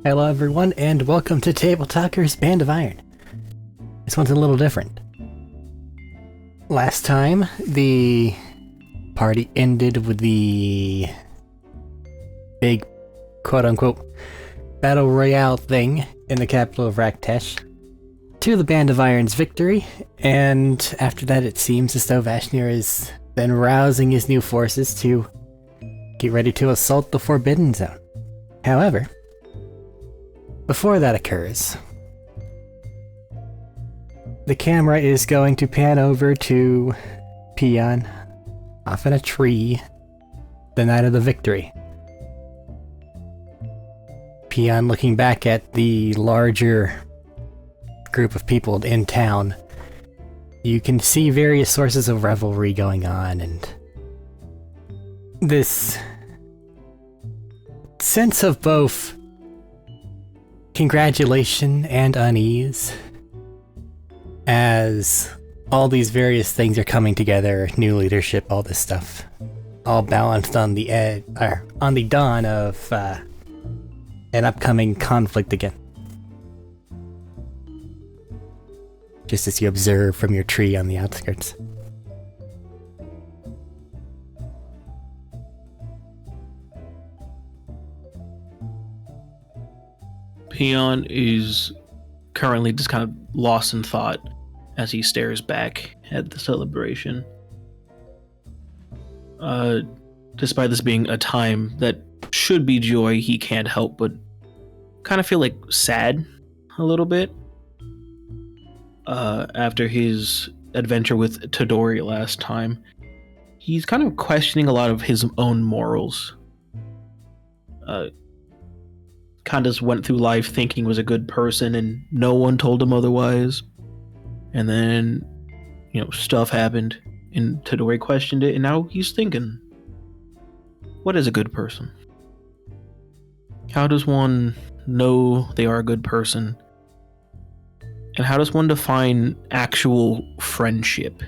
Hello everyone, and welcome to Tabletalkers Band of Iron. This one's a little different. Last time, the party ended with the big quote-unquote battle royale thing in the capital of Raktesh to the Band of Iron's victory, and after that it seems as though Vashnir has been rousing his new forces to get ready to assault the Forbidden Zone. However, before that occurs, the camera is going to pan over to Peon off in a tree the night of the victory. Peon looking back at the larger group of people in town. You can see various sources of revelry going on, and this sense of both congratulation and unease as all these various things are coming together, new leadership, all this stuff, all balanced on the dawn of an upcoming conflict again. Just as you observe from your tree on the outskirts. Peon is currently just kind of lost in thought as he stares back at the celebration. Despite this being a time that should be joy, he can't help but kind of feel like sad a little bit. After his adventure with Todori last time, he's kind of questioning a lot of his own morals. Kind of went through life thinking he was a good person and no one told him otherwise. And then, stuff happened and Todori questioned it, and now he's thinking, what is a good person? How does one know they are a good person? And how does one define actual friendship?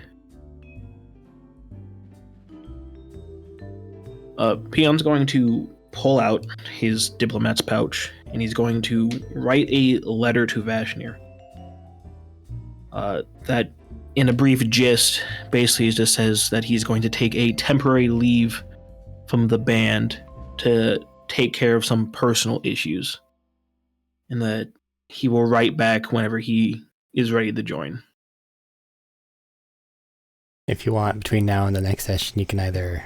Peon's going to pull out his diplomat's pouch, and he's going to write a letter to Vashnir. That, in a brief gist, basically just says that he's going to take a temporary leave from the band to take care of some personal issues, and that he will write back whenever he is ready to join. If you want, between now and the next session, you can either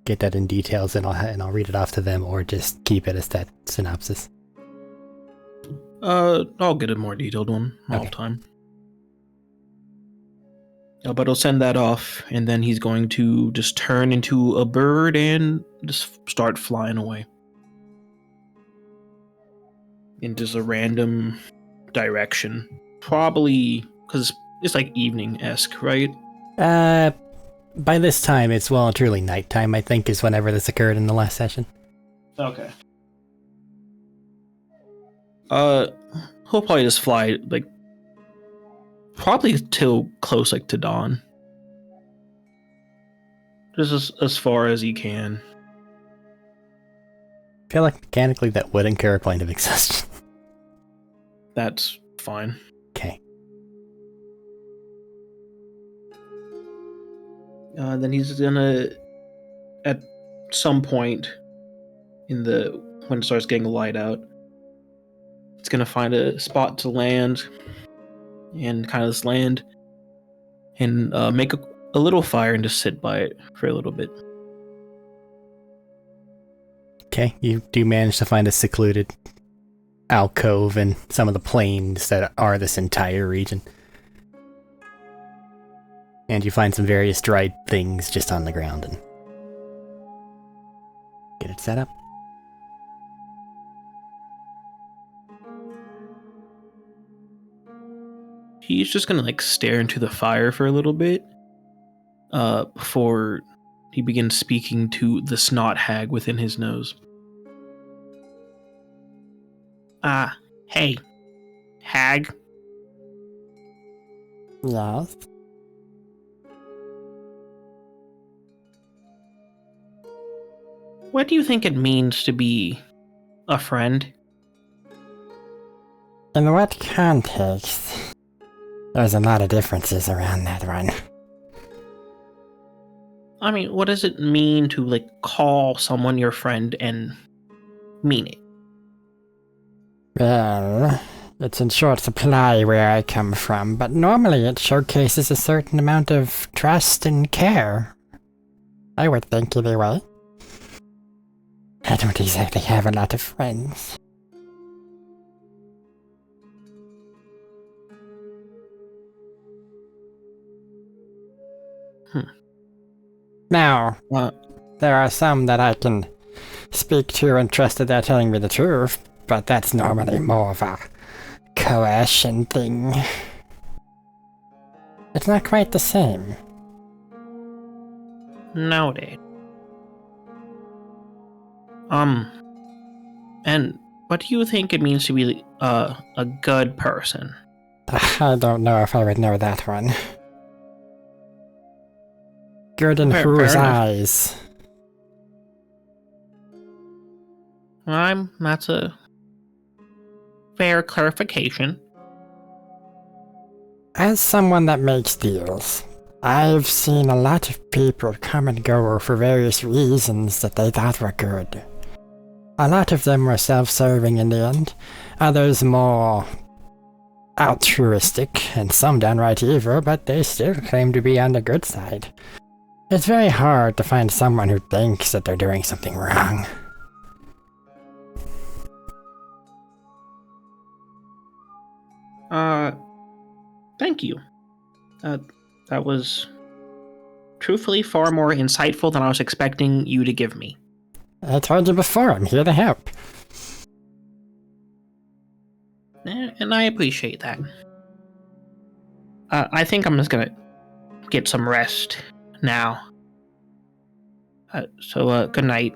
get that in details and I'll read it off to them, or just keep it as that synopsis. I'll get a more detailed one all the time. But I'll send that off, and then he's going to just turn into a bird and just start flying away. In just a random direction. Probably, because it's like evening-esque, right? By this time, it's well and truly nighttime, I think, is whenever this occurred in the last session. Okay. He'll probably just fly, probably till close, to dawn. Just as far as he can. I feel like mechanically that would incur a plane of exhaustion. That's fine. Okay. Then he's gonna, at some point when it starts getting light out, it's gonna find a spot to land and kind of just land and make a little fire and just sit by it for a little bit. Okay, you do manage to find a secluded alcove in some of the plains that are this entire region. And you find some various dried things just on the ground and get it set up. He's just gonna stare into the fire for a little bit before he begins speaking to the snot hag within his nose. Hey, hag. Yes. What do you think it means to be a friend? In what context? There's a lot of differences around that one. I mean, what does it mean to, like, call someone your friend and mean it? Well, it's in short supply where I come from, but normally it showcases a certain amount of trust and care. I would think anyway. I don't exactly have a lot of friends. Now, there are some that I can speak to and trust that they're telling me the truth, but that's normally more of a coercion thing. It's not quite the same. Noted. And what do you think it means to be a good person? I don't know if I would know that one. Good in whose eyes? That's a fair clarification. As someone that makes deals, I've seen a lot of people come and go for various reasons that they thought were good. A lot of them were self-serving in the end, others more altruistic, and some downright evil, but they still claim to be on the good side. It's very hard to find someone who thinks that they're doing something wrong. Thank you. That was truthfully far more insightful than I was expecting you to give me. I told you before, I'm here to help. And I appreciate that. I think I'm just gonna get some rest now. So good night.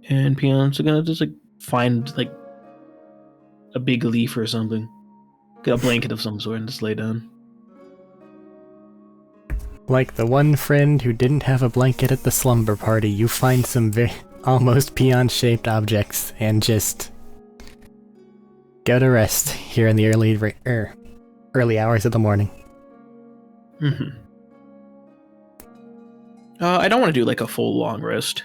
And Peon's gonna just, like, find, like, a big leaf or something. Get a blanket of some sort and just lay down. Like the one friend who didn't have a blanket at the slumber party, you find some almost peon-shaped objects and just go to rest here in the early hours of the morning. Mm-hmm. I don't want to do, like, a full long rest.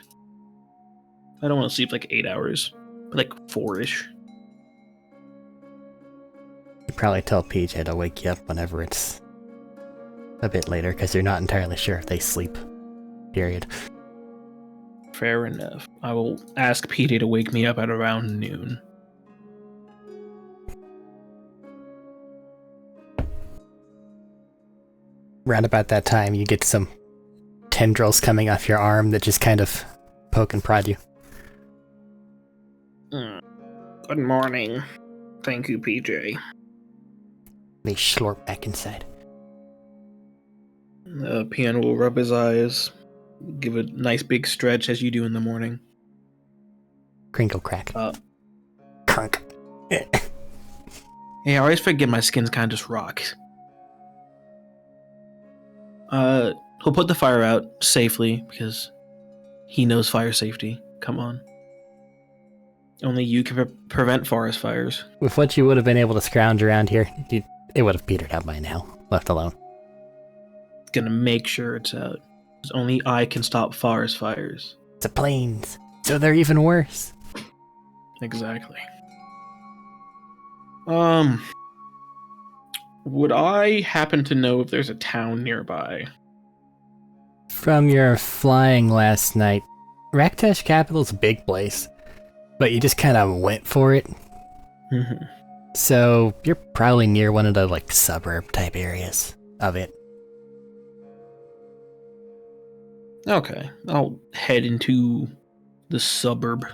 I don't want to sleep, like, 8 hours, but, like, 4-ish. You probably tell PJ to wake you up whenever it's a bit later, because you're not entirely sure if they sleep. Period. Fair enough. I will ask PJ to wake me up at around noon. Round about that time, you get some tendrils coming off your arm that just kind of poke and prod you. Good morning. Thank you, PJ. They slurp back inside. Pian will rub his eyes, give a nice big stretch as you do in the morning. Crinkle crack. Crunk. Yeah, I always forget my skin's kind of just rocks. He'll put the fire out safely because he knows fire safety. Come on. Only you can prevent forest fires. With what you would have been able to scrounge around here, it would have petered out by now, left alone. Gonna make sure it's out. Because only I can stop forest fires. It's a plains, so they're even worse. Exactly. Would I happen to know if there's a town nearby? From your flying last night, Raktash Capital's a big place, but you just kind of went for it. Mm-hmm. So you're probably near one of the, like, suburb type areas of it. Okay, I'll head into the suburb.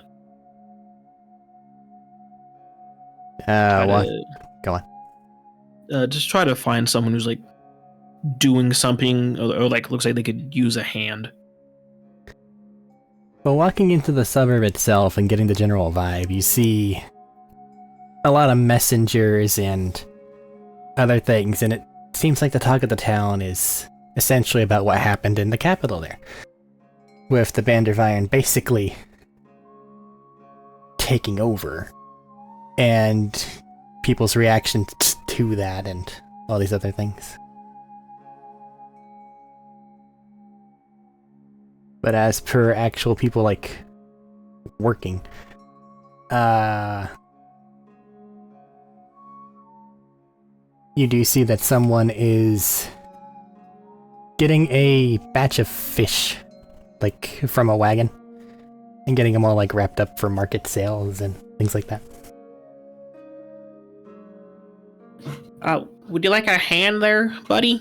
What? Go on. Just try to find someone who's, like, doing something, or like, looks like they could use a hand. Well, walking into the suburb itself and getting the general vibe, you see a lot of messengers and other things, and it seems like the talk of the town is essentially about what happened in the capital there, with the Band of Iron basically taking over and people's reactions to that and all these other things. But as per actual people, like, working, you do see that someone is getting a batch of fish, like, from a wagon, and getting them all, like, wrapped up for market sales and things like that. Would you like a hand there, buddy?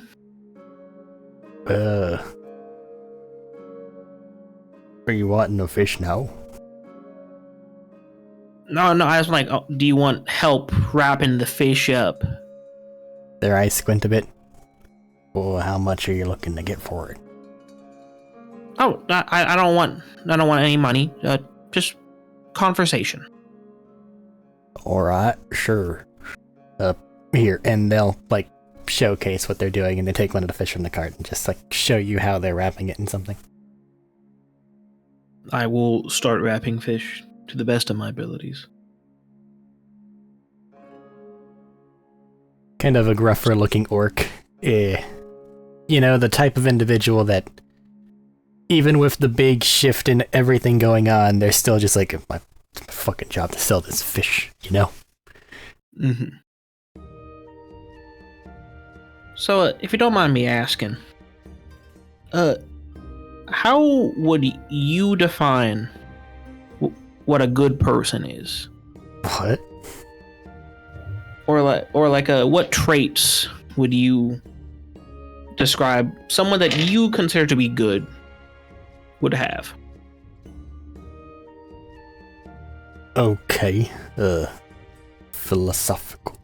Are you wanting the fish now? No, I was like, oh, do you want help wrapping the fish up? Their eyes squint a bit. Well, how much are you looking to get for it? Oh, I don't want any money. Just conversation. Alright, sure. Here, and they'll, like, showcase what they're doing, and they take one of the fish from the cart and just, like, show you how they're wrapping it in something. I will start wrapping fish to the best of my abilities. Kind of a gruffer looking orc. You know, the type of individual that, even with the big shift in everything going on, they're still just like, it's my fucking job to sell this fish, you know? Mm-hmm. So, if you don't mind me asking, how would you define what a good person is? What? Or what traits would you describe someone that you consider to be good would have? Okay. Philosophical.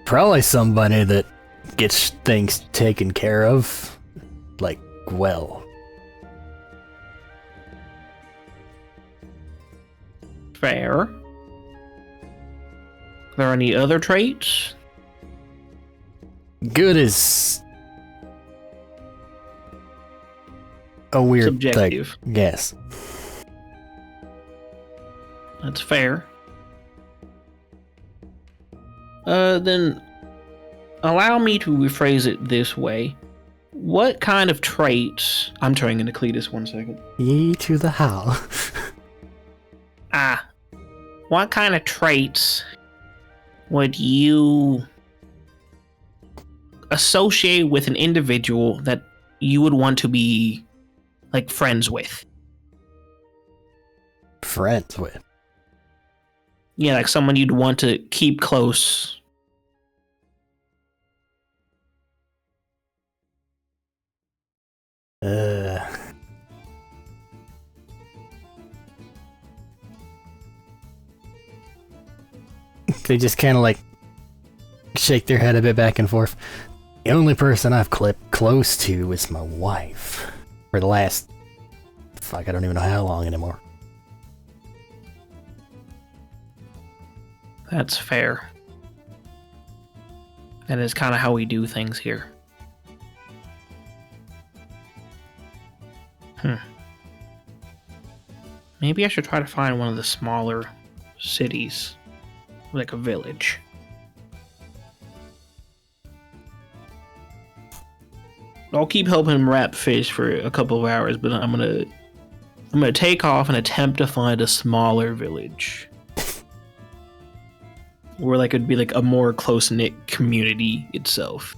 Probably somebody that gets things taken care of, like, well. Fair. Are there any other traits? Good is a weird subjective. thing. Yes. That's fair. Then allow me to rephrase it this way. What kind of traits... I'm turning into Cletus 1 second. Ye to the how. What kind of traits would you associate with an individual that you would want to be, like, friends with? Friends with? Yeah, like someone you'd want to keep close. They just kind of, like, shake their head a bit back and forth. The only person I've clipped close to is my wife. For the last... fuck, I don't even know how long anymore. That's fair. That is kind of how we do things here. Maybe I should try to find one of the smaller cities. Like a village. I'll keep helping him wrap fish for a couple of hours, but I'm gonna take off and attempt to find a smaller village. Where like it'd be like a more close-knit community itself.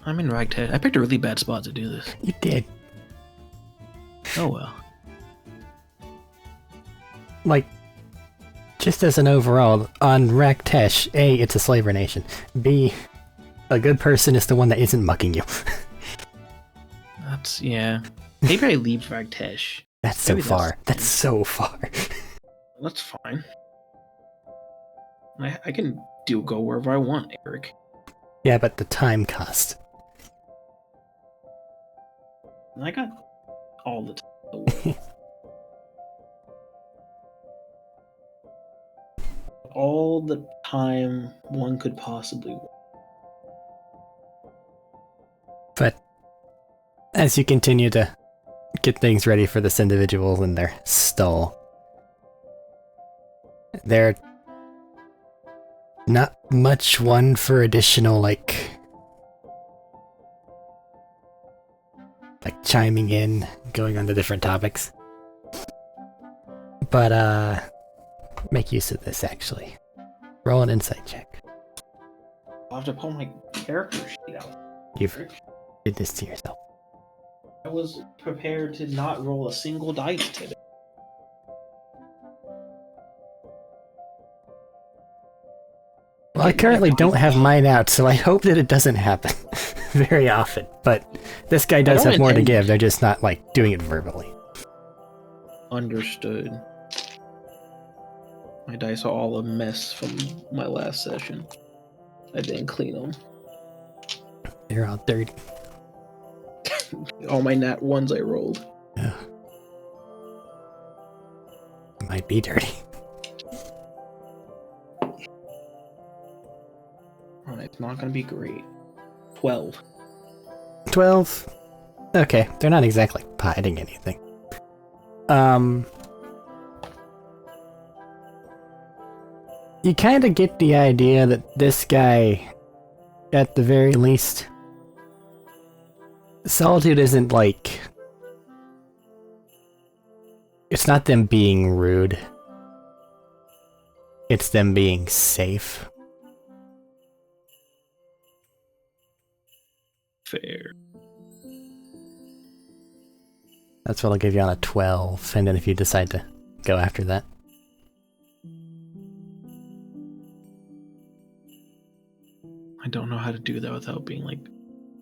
I'm in Ragtag. I picked a really bad spot to do this. You did. Oh well. Like, just as an overall, on Raktesh, A, it's a slaver nation. B, a good person is the one that isn't mucking you. That's, yeah. Maybe I leave Ragtesh. That's so far. That's so far. That's fine. I can go wherever I want, Arik. Yeah, but the time cost. I got all the time. All the time one could possibly want. But as you continue to get things ready for this individual in their stall. They're not much one for additional, like chiming in, going on to different topics. But, make use of this, actually. Roll an insight check. I'll have to pull my character sheet out. You've did this to yourself. I was prepared to not roll a single dice today. Well, I currently don't have mine out, so I hope that it doesn't happen very often. But this guy does have more to give. They're just not, like, doing it verbally. Understood. My dice are all a mess from my last session. I didn't clean them. They're all dirty. All my nat ones I rolled. Yeah. Might be dirty. It's not gonna be great. 12. 12? Okay, they're not exactly hiding anything. You kind of get the idea that this guy, at the very least, solitude isn't like... It's not them being rude. It's them being safe. Fair. That's what I'll give you on a 12, and then if you decide to go after that. I don't know how to do that without being, like,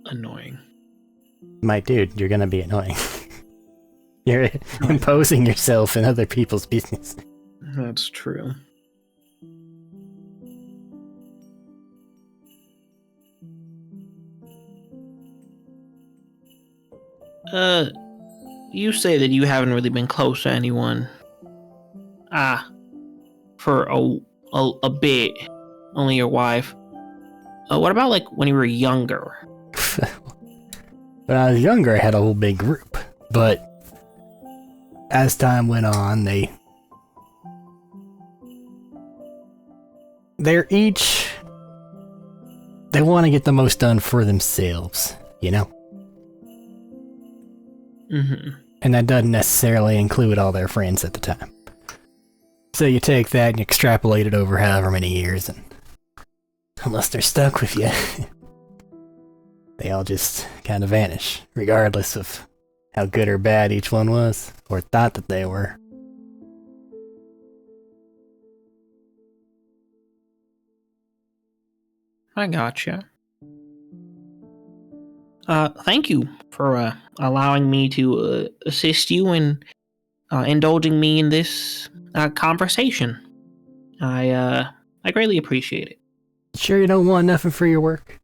annoying. My dude, you're gonna be annoying. You're imposing yourself in other people's business. That's true. You say that you haven't really been close to anyone. For a bit. Only your wife. What about, like, when you were younger? When I was younger, I had a whole big group. But as time went on, they're each... They want to get the most done for themselves, you know? Mm-hmm. And that doesn't necessarily include all their friends at the time. So you take that and you extrapolate it over however many years, and unless they're stuck with you, they all just kind of vanish, regardless of how good or bad each one was, or thought that they were. I gotcha. Thank you for allowing me to assist you in indulging me in this conversation. I greatly appreciate it. Sure you don't want nothing for your work?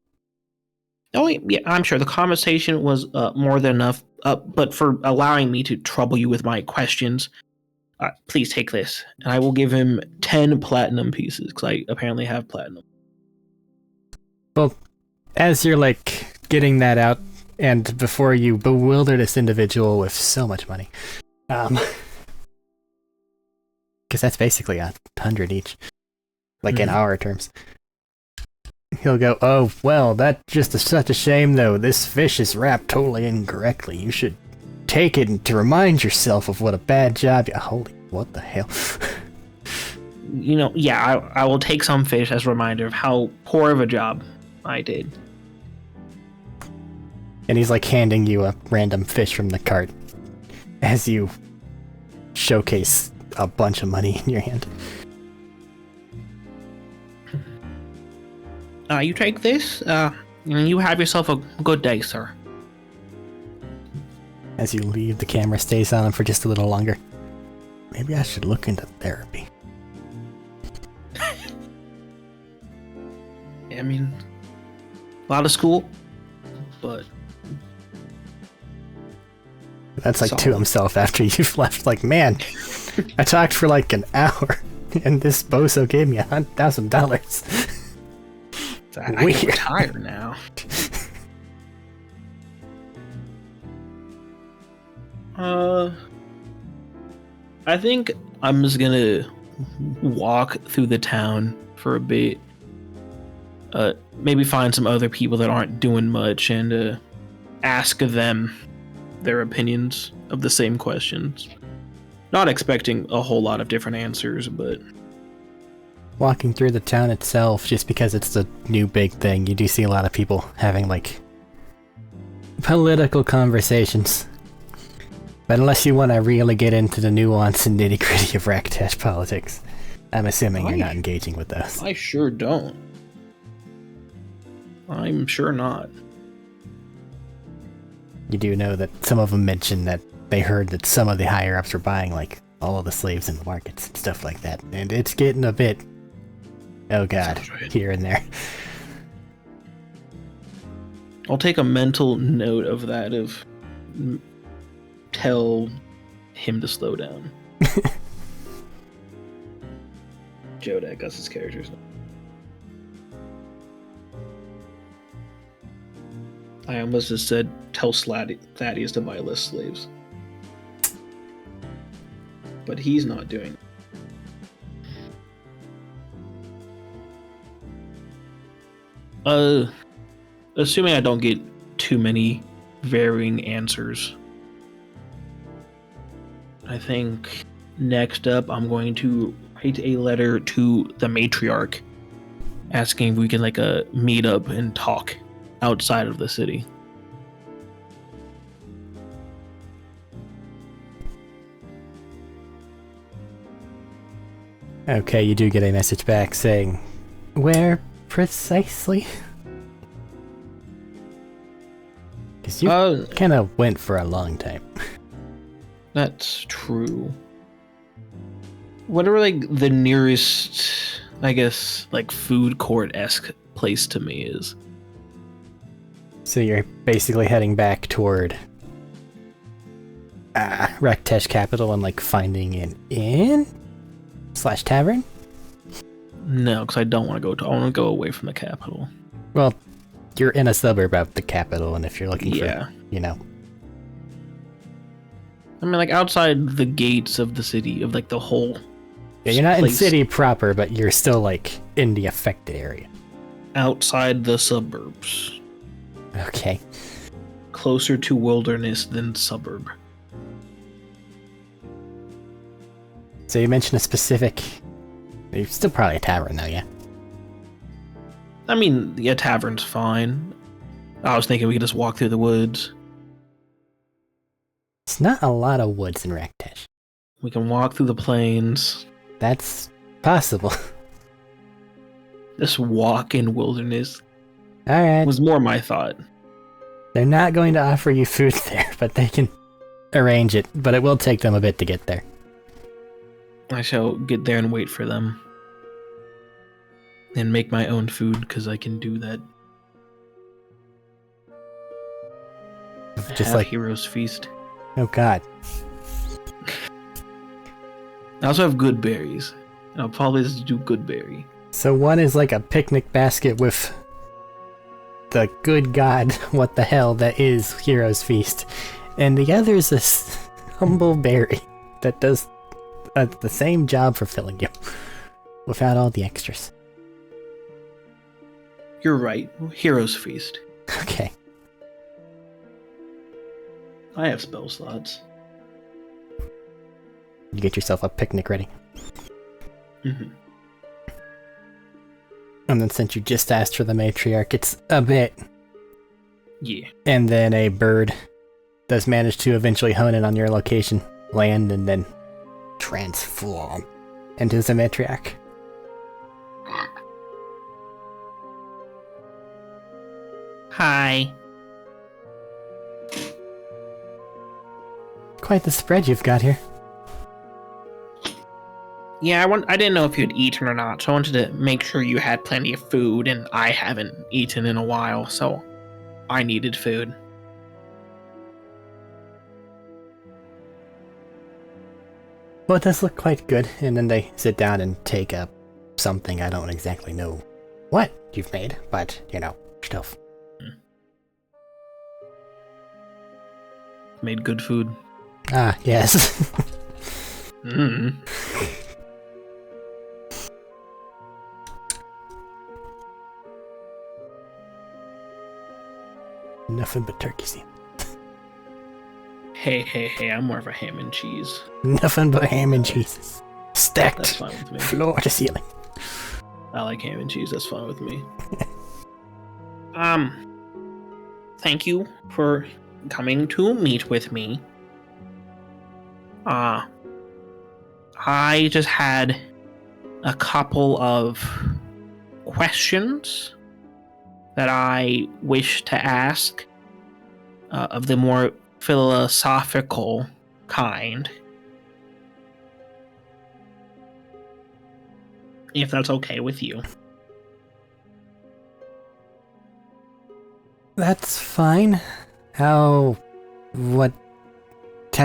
Oh, yeah, I'm sure the conversation was more than enough, but for allowing me to trouble you with my questions, please take this. And I will give him 10 platinum pieces, because I apparently have platinum. Well, as you're, like, getting that out, and before you bewilder this individual with so much money, because that's basically 100 each, like in our terms. He'll go, oh, well, that's just such a shame, though. This fish is wrapped totally incorrectly. You should take it to remind yourself of what a bad job you... Holy, what the hell? You know, yeah, I will take some fish as a reminder of how poor of a job I did. And he's, like, handing you a random fish from the cart as you showcase a bunch of money in your hand. You take this, and you have yourself a good day, sir. As you leave, the camera stays on him for just a little longer. Maybe I should look into therapy. I mean, a lot of school, but... That's like to himself after you've left, like, man, I talked for like an hour, and this bozo gave me $1,000. I can retire now. I think I'm just gonna walk through the town for a bit. Maybe find some other people that aren't doing much and ask them their opinions of the same questions. Not expecting a whole lot of different answers, but... Walking through the town itself, just because it's the new big thing, you do see a lot of people having, like, political conversations. But unless you want to really get into the nuance and nitty-gritty of Raktash politics, I'm assuming you're not engaging with those. I sure don't. I'm sure not. You do know that some of them mentioned that they heard that some of the higher-ups were buying, like, all of the slaves in the markets and stuff like that. And it's getting a bit... oh god, right. Here and there. I'll take a mental note of that, tell him to slow down. Jodak, that's his character's name. I almost just said, tell Thaddeus to buy less slaves. But he's not doing it. Assuming I don't get too many varying answers, I think next up I'm going to write a letter to the matriarch asking if we can meet up and talk outside of the city. Okay, you do get a message back saying, where precisely? Because you kind of went for a long time. That's true. Whatever, the nearest, I guess, food court-esque place to me is. So you're basically heading back toward Raktash capital and finding an inn? / tavern? No, because I don't want to go I want to go away from the capital. Well, you're in a suburb of the capital, and if you're looking for, I mean, outside the gates of the city, of the whole yeah, you're not place. In city proper, but you're still in the affected area. Outside the suburbs. Okay. Closer to wilderness than suburb. So you mentioned a specific... You're still probably a tavern, though, yeah? I mean, yeah, tavern's fine. I was thinking we could just walk through the woods. It's not a lot of woods in Raktash. We can walk through the plains. That's possible. Just walk in wilderness. Alright. Was more my thought. They're not going to offer you food there, but they can arrange it. But it will take them a bit to get there. I shall get there and wait for them. And make my own food, because I can do that. Just have Hero's Feast. Oh god. I also have good berries. I'll probably just do good berry. So one is a picnic basket with the good god, what the hell, that is Hero's Feast. And the other is this humble berry that does the same job for filling you, without all the extras. You're right. Hero's Feast. Okay. I have spell slots. You get yourself a picnic ready. Mm-hmm. And then since you just asked for the matriarch, it's a bit. Yeah. And then a bird does manage to eventually hone in on your location, land, and then transform into the matriarch. Hi. Quite the spread you've got here. Yeah, I didn't know if you'd eaten or not, so I wanted to make sure you had plenty of food, and I haven't eaten in a while, so I needed food. Well, it does look quite good, and then they sit down and take up something. I don't exactly know what you've made, but, stuff. Made good food. Ah, yes. Mm. Nothing but turkey seed. Hey, I'm more of a ham and cheese. Nothing but ham and cheese. That's Stacked fine with me. floor to ceiling. I like ham and cheese, that's fine with me. Thank you for coming to meet with me. I just had a couple of questions that I wish to ask of the more philosophical kind. If that's okay with you. That's fine. How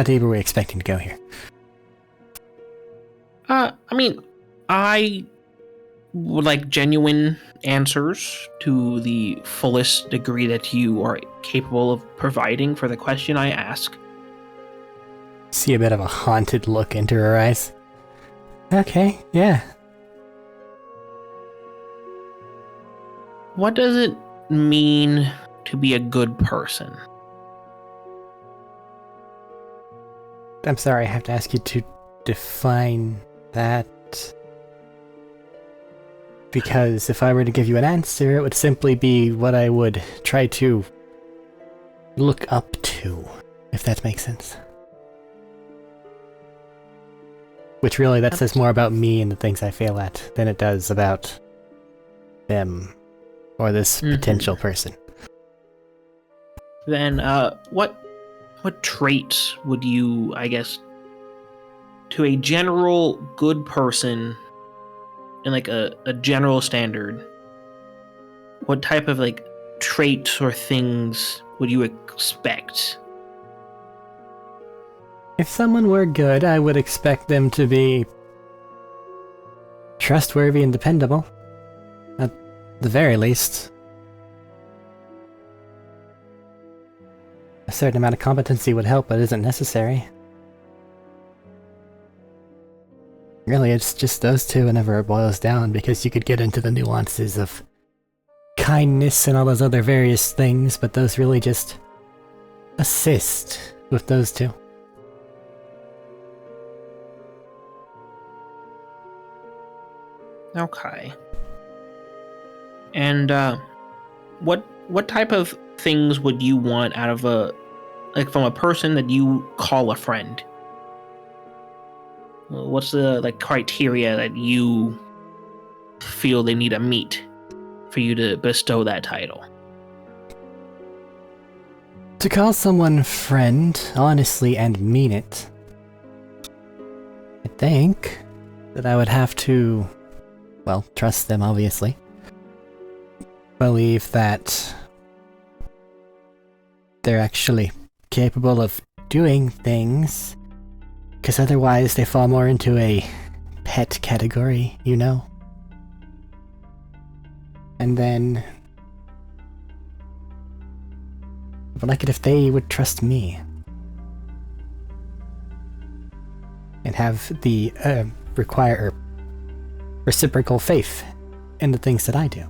deep are we expecting to go here? I would like genuine answers to the fullest degree that you are capable of providing for the question I ask. See a bit of a haunted look into her eyes. Okay, yeah. What does it mean to be a good person? I'm sorry, I have to ask you to define that. Because if I were to give you an answer, it would simply be what I would try to look up to, if that makes sense. Which really, that says more about me and the things I fail at than it does about them or this potential person. Then, what traits would you, I guess, to a general good person, in like a general standard, what type of like traits or things would you expect? If someone were good, I would expect them to be trustworthy and dependable. At the very least. A certain amount of competency would help, but isn't necessary. Really, it's just those two whenever it boils down, because you could get into the nuances of kindness and all those other various things, but those really just assist with those two. Okay. And what type of things would you want out of from a person that you call a friend? What's the like criteria that you feel they need to meet for you to bestow that title? To call someone friend, honestly, and mean it, I think that I would have to, well, trust them, obviously. Believe that they're actually capable of doing things, because otherwise they fall more into a pet category, you know? And then I would like it if they would trust me. And have the reciprocal faith in the things that I do.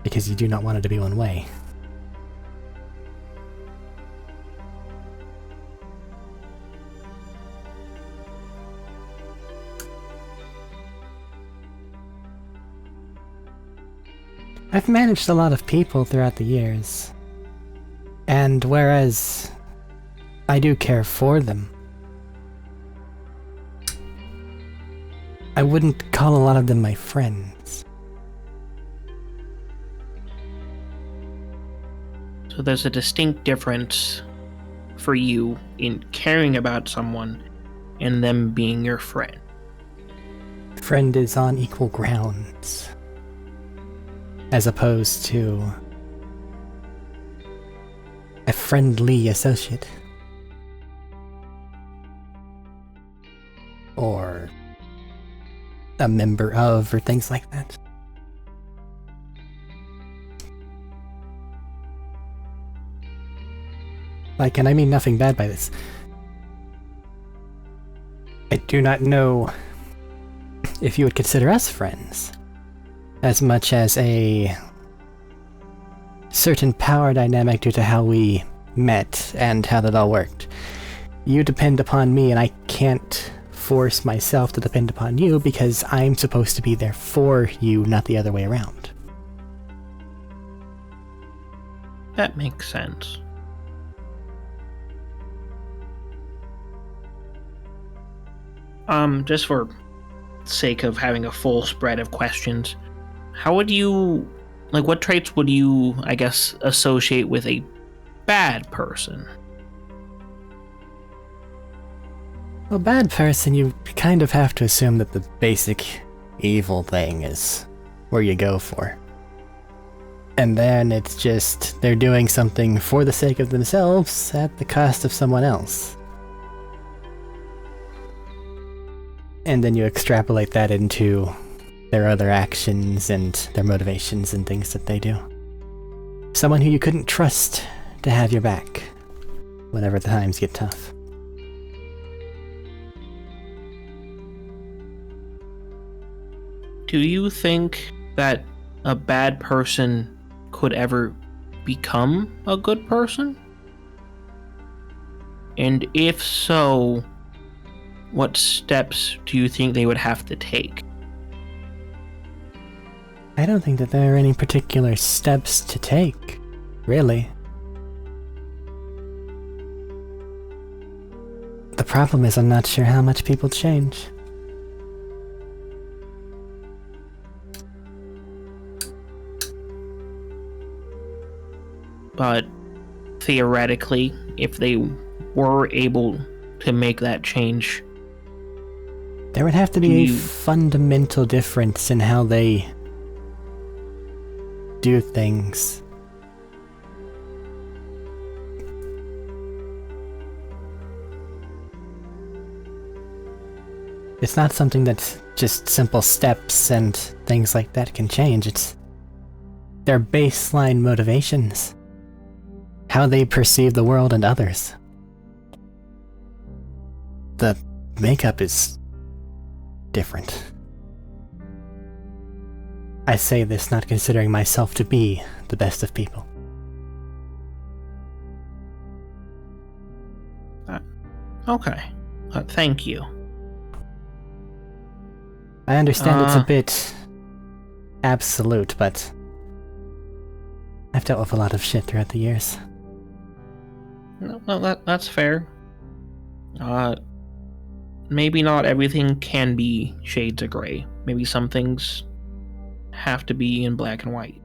Because you do not want it to be one way. I've managed a lot of people throughout the years. And whereas I do care for them, I wouldn't call a lot of them my friends. So there's a distinct difference for you in caring about someone and them being your friend. Friend is on equal grounds, as opposed to a friendly associate. Or a member of, or things like that. Like, and I mean nothing bad by this. I do not know if you would consider us friends, as much as a certain power dynamic due to how we met and how that all worked. You depend upon me, and I can't force myself to depend upon you because I'm supposed to be there for you, not the other way around. That makes sense. Just for sake of having a full spread of questions, how would you, like, what traits would you, I guess, associate with a bad person? A bad person, you kind of have to assume that the basic evil thing is where you go for. And then it's just, they're doing something for the sake of themselves at the cost of someone else. And then you extrapolate that into their other actions and their motivations and things that they do. Someone who you couldn't trust to have your back whenever the times get tough. Do you think that a bad person could ever become a good person? And if so, what steps do you think they would have to take? I don't think that there are any particular steps to take, really. The problem is I'm not sure how much people change. But theoretically, if they were able to make that change, there would have to be a fundamental difference in how they do things. It's not something that's just simple steps and things like that can change. It's their baseline motivations. How they perceive the world and others. The makeup is different. I say this not considering myself to be the best of people. Okay. Thank you. I understand it's a bit absolute, but I've dealt with a lot of shit throughout the years. Well, that's fair. Maybe not everything can be shades of gray. Maybe some things have to be in black and white.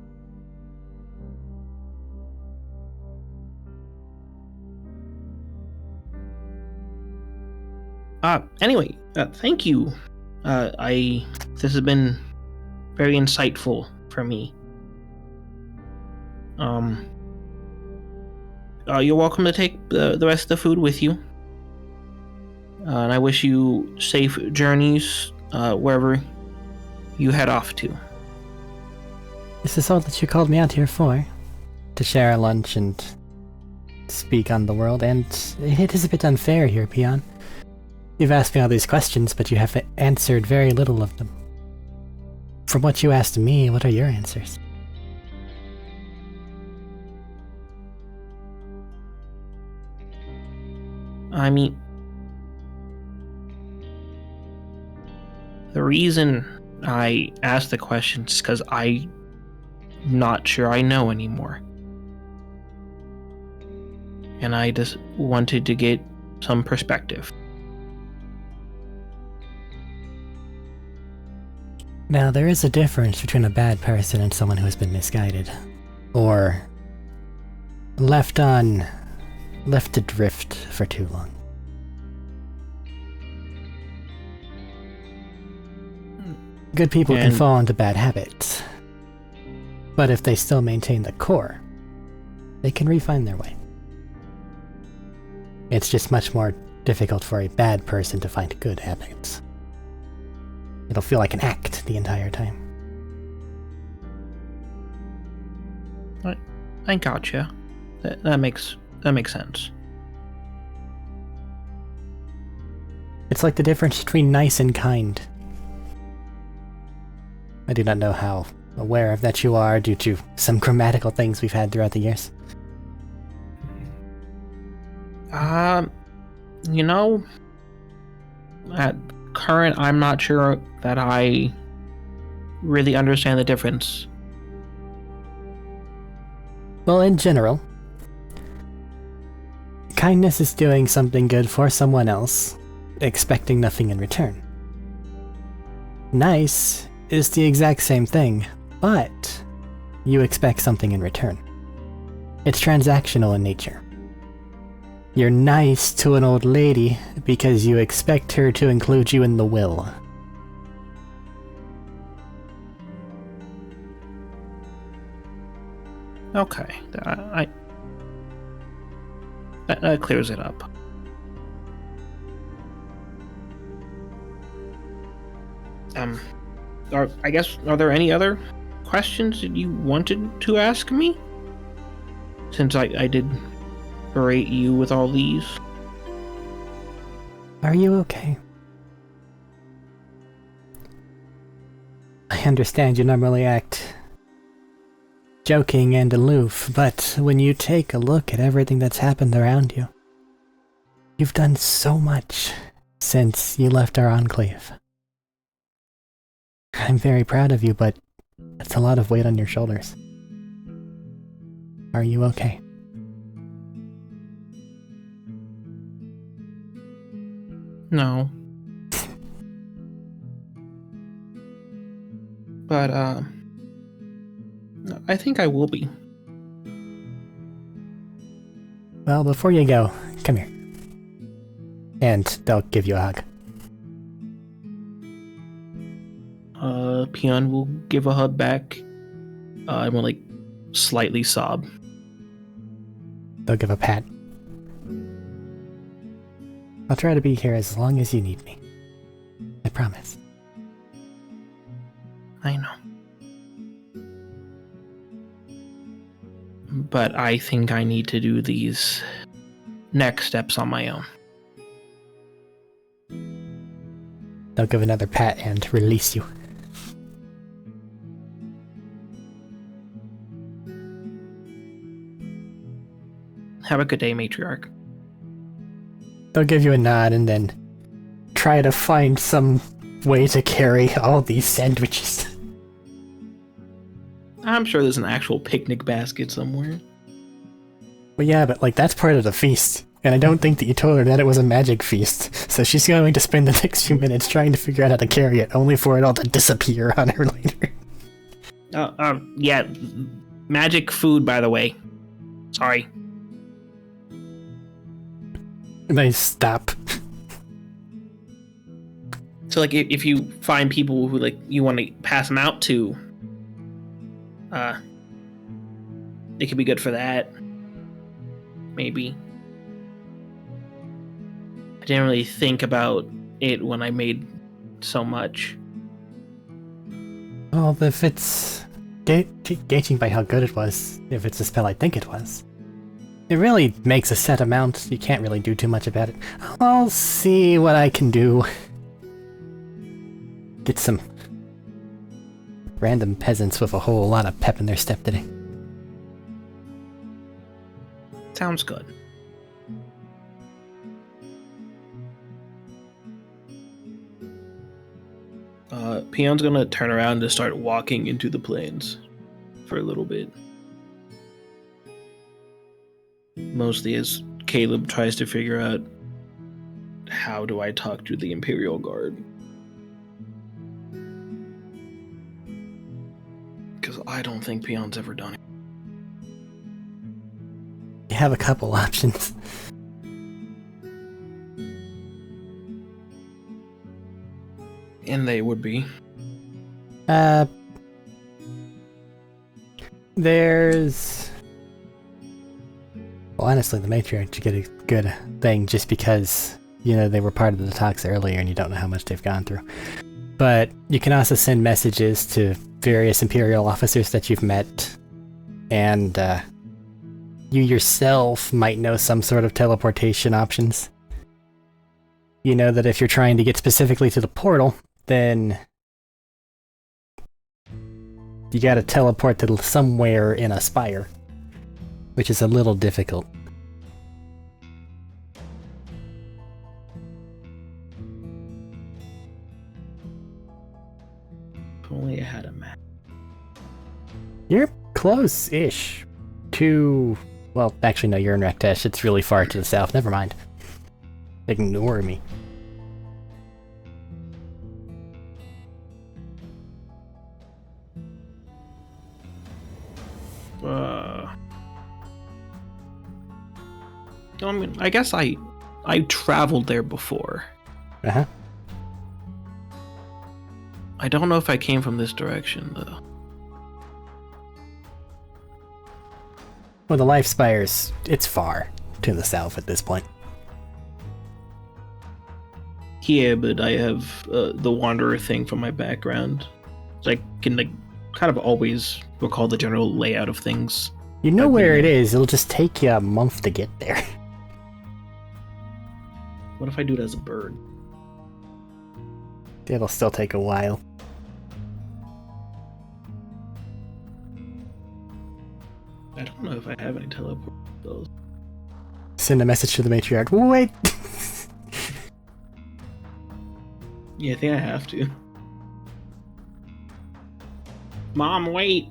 Anyway, thank you. This has been very insightful for me. You're welcome to take the rest of the food with you. And I wish you safe journeys wherever you head off to. This is all that you called me out here for? To share a lunch and speak on the world, and it is a bit unfair here, Peon. You've asked me all these questions, but you have answered very little of them. From what you asked me, what are your answers? I mean, the reason I asked the questions is because I'm not sure I know anymore. And I just wanted to get some perspective. Now, there is a difference between a bad person and someone who has been misguided. Or left adrift for too long. Good people can fall into bad habits. But if they still maintain the core, they can refine their way. It's just much more difficult for a bad person to find good habits. It'll feel like an act the entire time. I gotcha. That makes sense. It's like the difference between nice and kind. I do not know how aware of that you are due to some grammatical things we've had throughout the years. You know, at current, I'm not sure that I really understand the difference. Well, in general, kindness is doing something good for someone else, expecting nothing in return. Nice is the exact same thing, but you expect something in return. It's transactional in nature. You're nice to an old lady because you expect her to include you in the will. Okay, that clears it up. Are there any other questions that you wanted to ask me? Since I did berate you with all these. Are you okay? I understand you normally act joking and aloof, but when you take a look at everything that's happened around you, you've done so much since you left our enclave. I'm very proud of you, but that's a lot of weight on your shoulders. Are you okay? No. But, I think I will be. Well, before you go, come here. And they'll give you a hug. Peon will give a hug back. I will, slightly sob. They'll give a pat. I'll try to be here as long as you need me. I promise. I know. But I think I need to do these next steps on my own. They'll give another pat and release you. Have a good day, Matriarch. They'll give you a nod and then try to find some way to carry all these sandwiches. I'm sure there's an actual picnic basket somewhere. Well, yeah, but that's part of the feast. And I don't think that you told her that it was a magic feast. So she's going to spend the next few minutes trying to figure out how to carry it, only for it all to disappear on her later. Yeah. Magic food, by the way. Sorry. They stop. So, if you find people who, you want to pass them out to, it could be good for that. Maybe. I didn't really think about it when I made so much. Well, if it's gauging by how good it was, if it's a spell I think it was, it really makes a set amount. You can't really do too much about it. I'll see what I can do. Get some random peasants with a whole lot of pep in their step today. Sounds good. Peon's gonna turn around and start walking into the plains for a little bit. Mostly as Caleb tries to figure out, how do I talk to the Imperial Guard? Because I don't think Peon's ever done it. You have a couple options. And they would be? There's... Well, honestly, the matriarch should get a good thing just because, they were part of the talks earlier and you don't know how much they've gone through. But you can also send messages to various Imperial officers that you've met, and you yourself might know some sort of teleportation options. you know that if you're trying to get specifically to the portal, then you gotta teleport to somewhere in a spire, which is a little difficult. If only I had a map. You're close-ish to... Well, actually, no, you're in Rektesh. It's really far to the south. Never mind. Ignore me. I mean, I guess I traveled there before. Uh-huh. I don't know if I came from this direction, though. Well, the Life Spires, it's far to the south at this point. Yeah, but I have the Wanderer thing from my background. So I can kind of always recall the general layout of things. You know where it is, it'll just take you a month to get there. What if I do it as a bird? It'll still take a while. I don't know if I have any teleport spells. Send a message to the matriarch. Wait! Yeah, I think I have to. Mom, wait!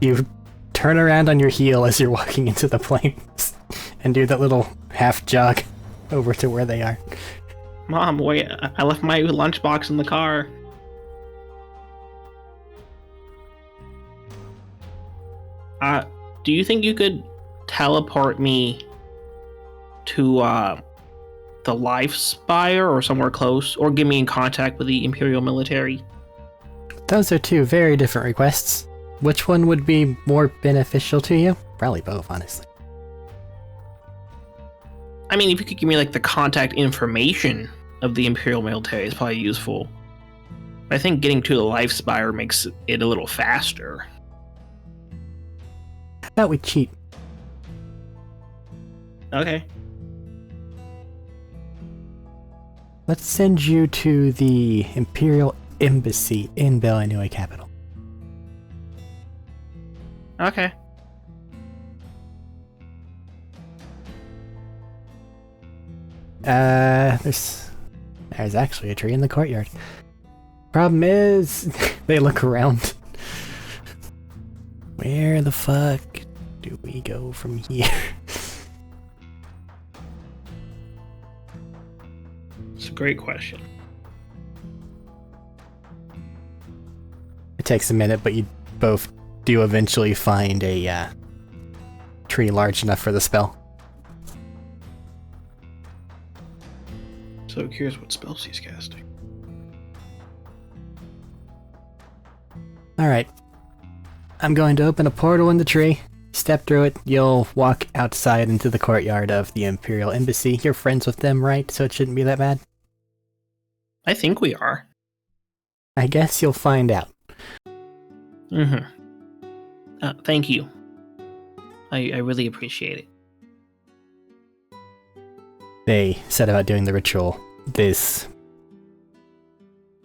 You turn around on your heel as you're walking into the plains and do that little half jog over to where they are. Mom, wait, I left my lunchbox in the car. Do you think you could teleport me to the Life Spire or somewhere close, or get me in contact with the Imperial military? Those are two very different requests. Which one would be more beneficial to you? Probably both, honestly. I mean, if you could give me like the contact information of the Imperial military is probably useful. I think getting to the Life Spire makes it a little faster. How about we cheat? Okay. Let's send you to the Imperial Embassy in Bellinui capital. Okay. There's actually a tree in the courtyard. Problem is, they look around. Where the fuck do we go from here? It's a great question. It takes a minute, but you both do eventually find a tree large enough for the spell. So curious what spells he's casting. Alright. I'm going to open a portal in the tree. Step through it, you'll walk outside into the courtyard of the Imperial Embassy. You're friends with them, right? So it shouldn't be that bad? I think we are. I guess you'll find out. Mm-hmm. Thank you. I really appreciate it. They set about doing the ritual. This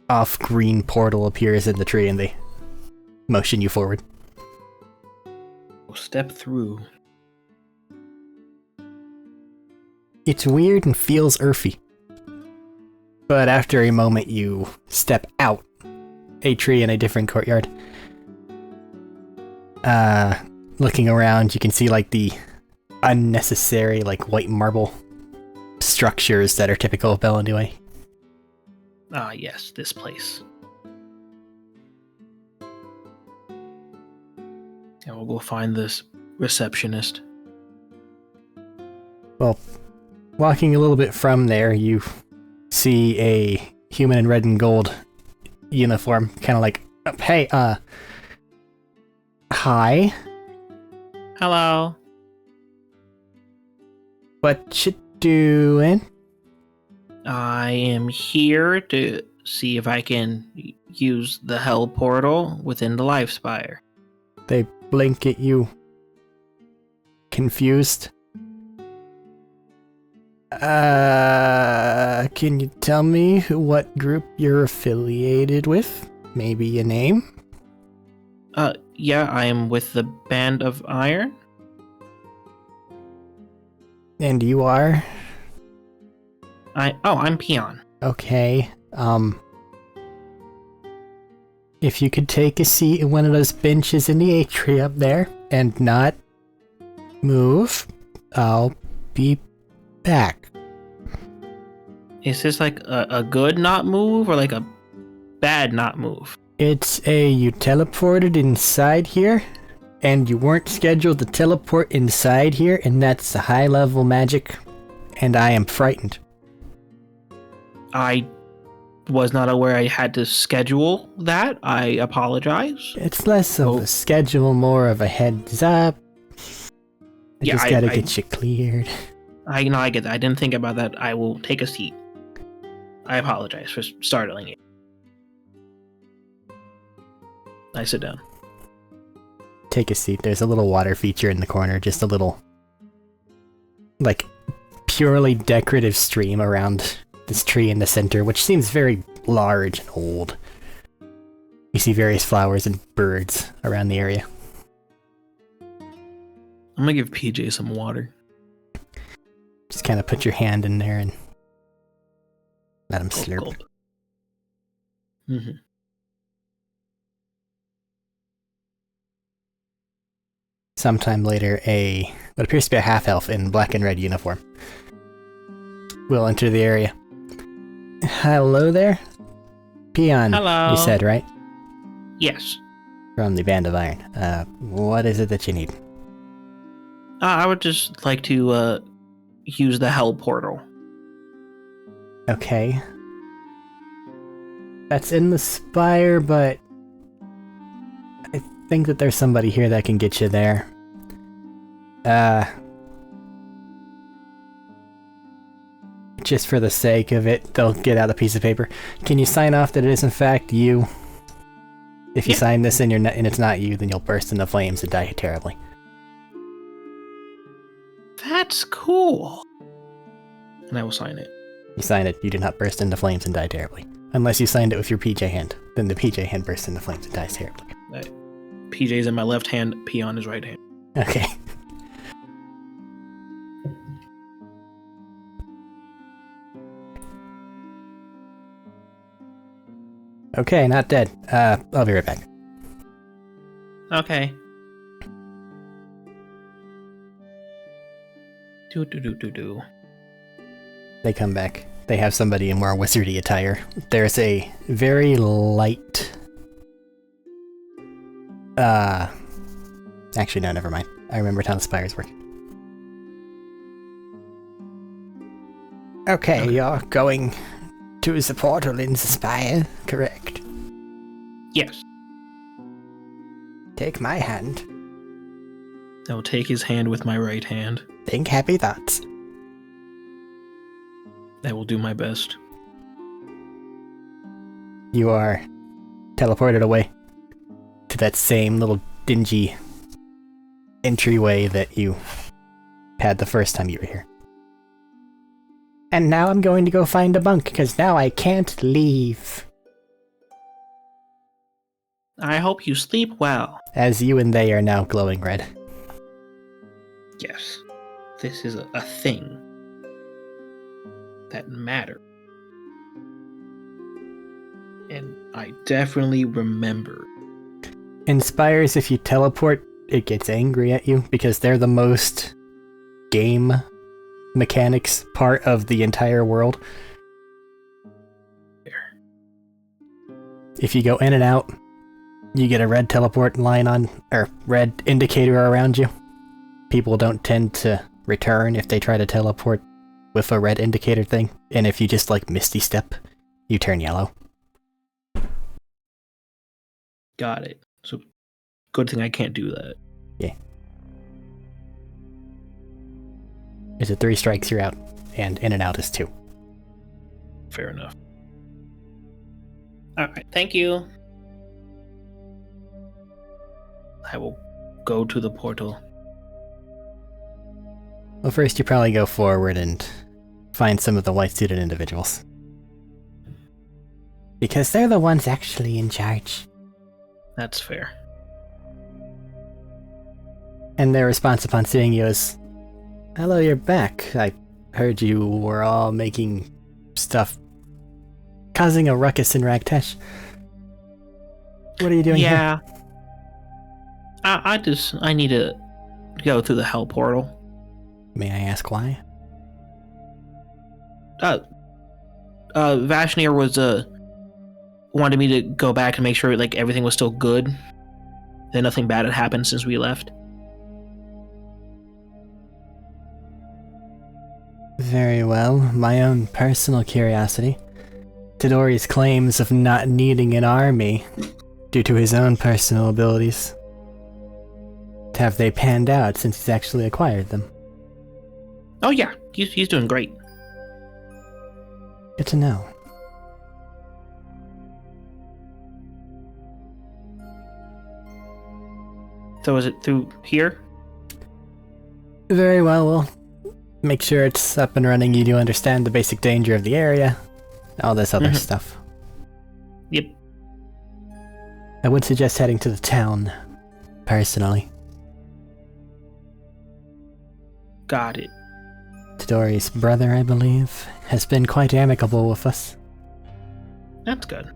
off-green portal appears in the tree and they motion you forward. We'll step through. It's weird and feels earthy. But after a moment you step out a tree in a different courtyard. Looking around you can see like the unnecessary like white marble structures that are typical of Bellinui. Ah, yes, this place. Yeah, we'll go find this receptionist. Well, walking a little bit from there, you see a human in red and gold uniform, kind of like, hey, hi? Hello. What you doing? I am here to see if I can use the Hell Portal within the Life Spire. They blink at you, confused. Can you tell me what group you're affiliated with? Maybe a name? Yeah, I am with the Band of Iron. And you are? I'm Peon. Okay, if you could take a seat in one of those benches in the atrium up there and not move, I'll be back. Is this like a good not move or like a bad not move? You teleported inside here, and you weren't scheduled to teleport inside here, and that's a high level magic, and I am frightened. I was not aware I had to schedule that. I apologize. It's less of a schedule, more of a heads up. I just gotta get you cleared. I get that. I didn't think about that. I will take a seat. I apologize for startling you. I sit down. Take a seat. There's a little water feature in the corner, just a little, like, purely decorative stream around this tree in the center, which seems very large and old. You see various flowers and birds around the area. I'm gonna give PJ some water. Just kind of put your hand in there and let him slurp. Mm-hmm. Sometime later, what appears to be a half-elf in black and red uniform will enter the area. Hello there? Peon, Hello. You said, right? Yes. From the Band of Iron. What is it that you need? I would just like to use the Hell Portal. Okay. That's in the spire, but I think that there's somebody here that can get you there. Just for the sake of it, they'll get out a piece of paper. Can you sign off that it is in fact you? If you sign this and it's not you, then you'll burst into flames and die terribly. That's cool. And I will sign it. You sign it, you do not burst into flames and die terribly. Unless you signed it with your PJ hand. Then the PJ hand bursts into flames and dies terribly. PJ's in my left hand, P on his right hand. Okay. Okay, not dead. I'll be right back. Okay. They come back. They have somebody in more wizardy attire. There's a very light... Actually, no, never mind. I remembered how the spires work. Okay, you're going to the portal in the spire, correct? Yes. Take my hand. I will take his hand with my right hand. Think happy thoughts. I will do my best. You are teleported away to that same little dingy entryway that you had the first time you were here. And now I'm going to go find a bunk, because now I can't leave. I hope you sleep well. As you and they are now glowing red. Yes. This is a thing that matters. And I definitely remember. In spires, if you teleport, it gets angry at you, because they're the most game mechanics part of the entire world. If you go in and out, you get a red teleport line on, or red indicator around you. People don't tend to return if they try to teleport with a red indicator thing, and if you just like Misty Step, you turn yellow. Got it. So, good thing I can't do that. Yeah. Is it 3 strikes, you're out, and in and out is 2. Fair enough. Alright, thank you. I will go to the portal. Well, first you probably go forward and find some of the white-suited individuals. Because they're the ones actually in charge. That's fair. And their response upon seeing you is, "Hello, you're back. I heard you were all making stuff, causing a ruckus in Ragtesh. What are you doing here?" Yeah. I need to go through the hell portal. May I ask why? Vashnir was, wanted me to go back and make sure, like, everything was still good. That nothing bad had happened since we left. Very well. My own personal curiosity. Tadori's claims of not needing an army due to his own personal abilities. Have they panned out since he's actually acquired them? Oh yeah, he's doing great. Good to know. So is it through here? Very well, we'll make sure it's up and running. You do understand the basic danger of the area. All this other stuff. Yep. I would suggest heading to the town, personally. Got it. Tadori's brother, I believe, has been quite amicable with us. That's good.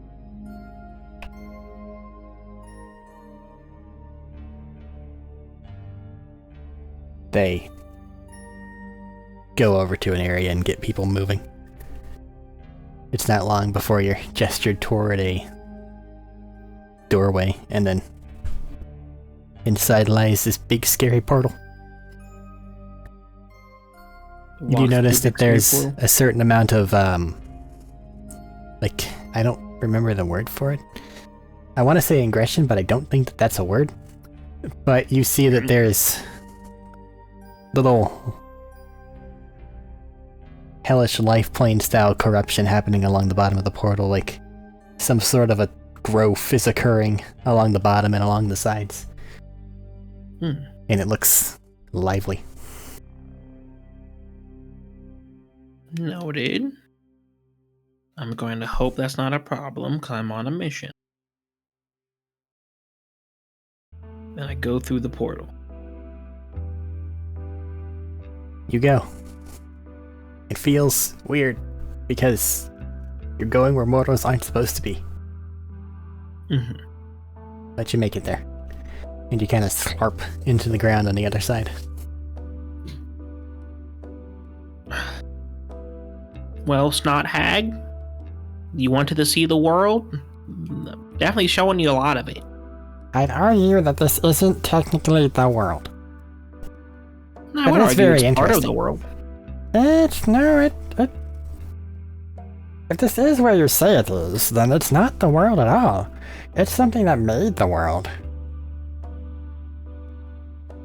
They go over to an area and get people moving. It's not long before you're gestured toward a doorway, and then inside lies this big scary portal. You do notice that there's a certain amount of, like, I don't remember the word for it. I want to say ingression, but I don't think that that's a word. But you see that there's little hellish life plane style corruption happening along the bottom of the portal, like some sort of a growth is occurring along the bottom and along the sides. And it looks lively. Noted. I'm going to hope that's not a problem, because I'm on a mission. Then I go through the portal. You go. It feels weird, because you're going where mortals aren't supposed to be. But you make it there. And you kind of slurp into the ground on the other side. Well, Snot Hag, you wanted to see the world? Definitely showing you a lot of it. I'd argue that this isn't technically the world. No, But I would it's argue very it's part of interesting. the world. If this is where you say it is, then it's not the world at all. It's something that made the world.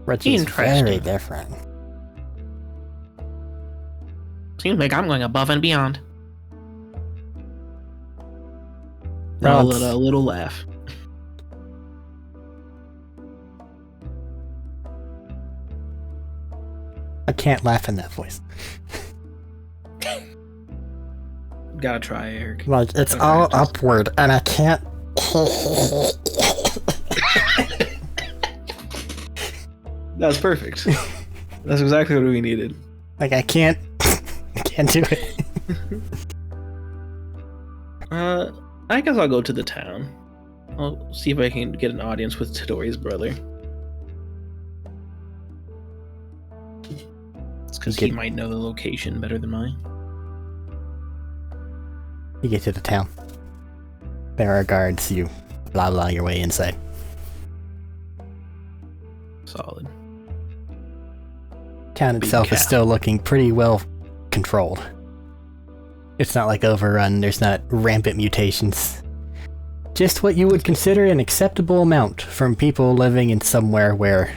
Which is very different. Seems like I'm going above and beyond. Well, A little laugh. I can't laugh in that voice. Gotta try, Arik. Like, it's all upward, and I can't... That's perfect. That's exactly what we needed. Like, I can't do it. I guess I'll go to the town. I'll see if I can get an audience with Tadori's brother. It's because he might know the location better than mine. You get to the town. There are guards. You blah blah your way inside. Solid. Town itself is still looking pretty well controlled. It's not like overrun, there's not rampant mutations. Just what you would consider an acceptable amount from people living in somewhere where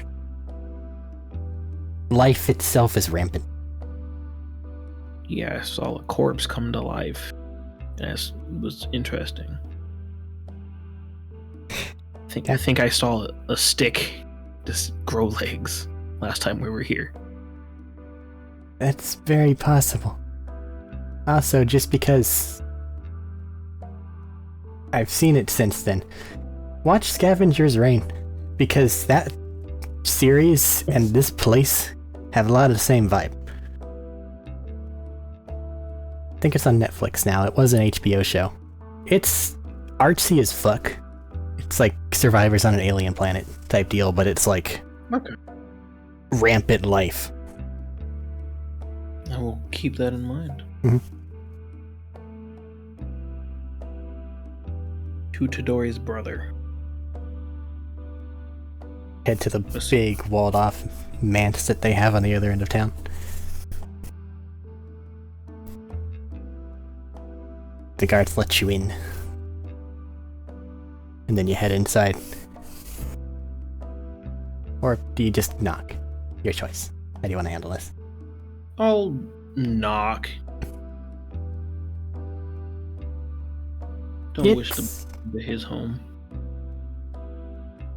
life itself is rampant. Yeah, I saw a corpse come to life. That was interesting. I think I saw a stick just grow legs last time we were here. That's very possible. Also, just because I've seen it since then, watch Scavenger's Reign, because that series and this place have a lot of the same vibe. I think it's on Netflix now. It was an HBO show. It's artsy as fuck. It's like Survivors on an alien planet type deal, but it's like rampant life. I will keep that in mind. Mm-hmm. To Todori's brother. Head to the big walled off manse that they have on the other end of town. The guards let you in. And then you head inside. Or do you just knock? Your choice. How do you want to handle this? I'll knock. Don't wish to be his home.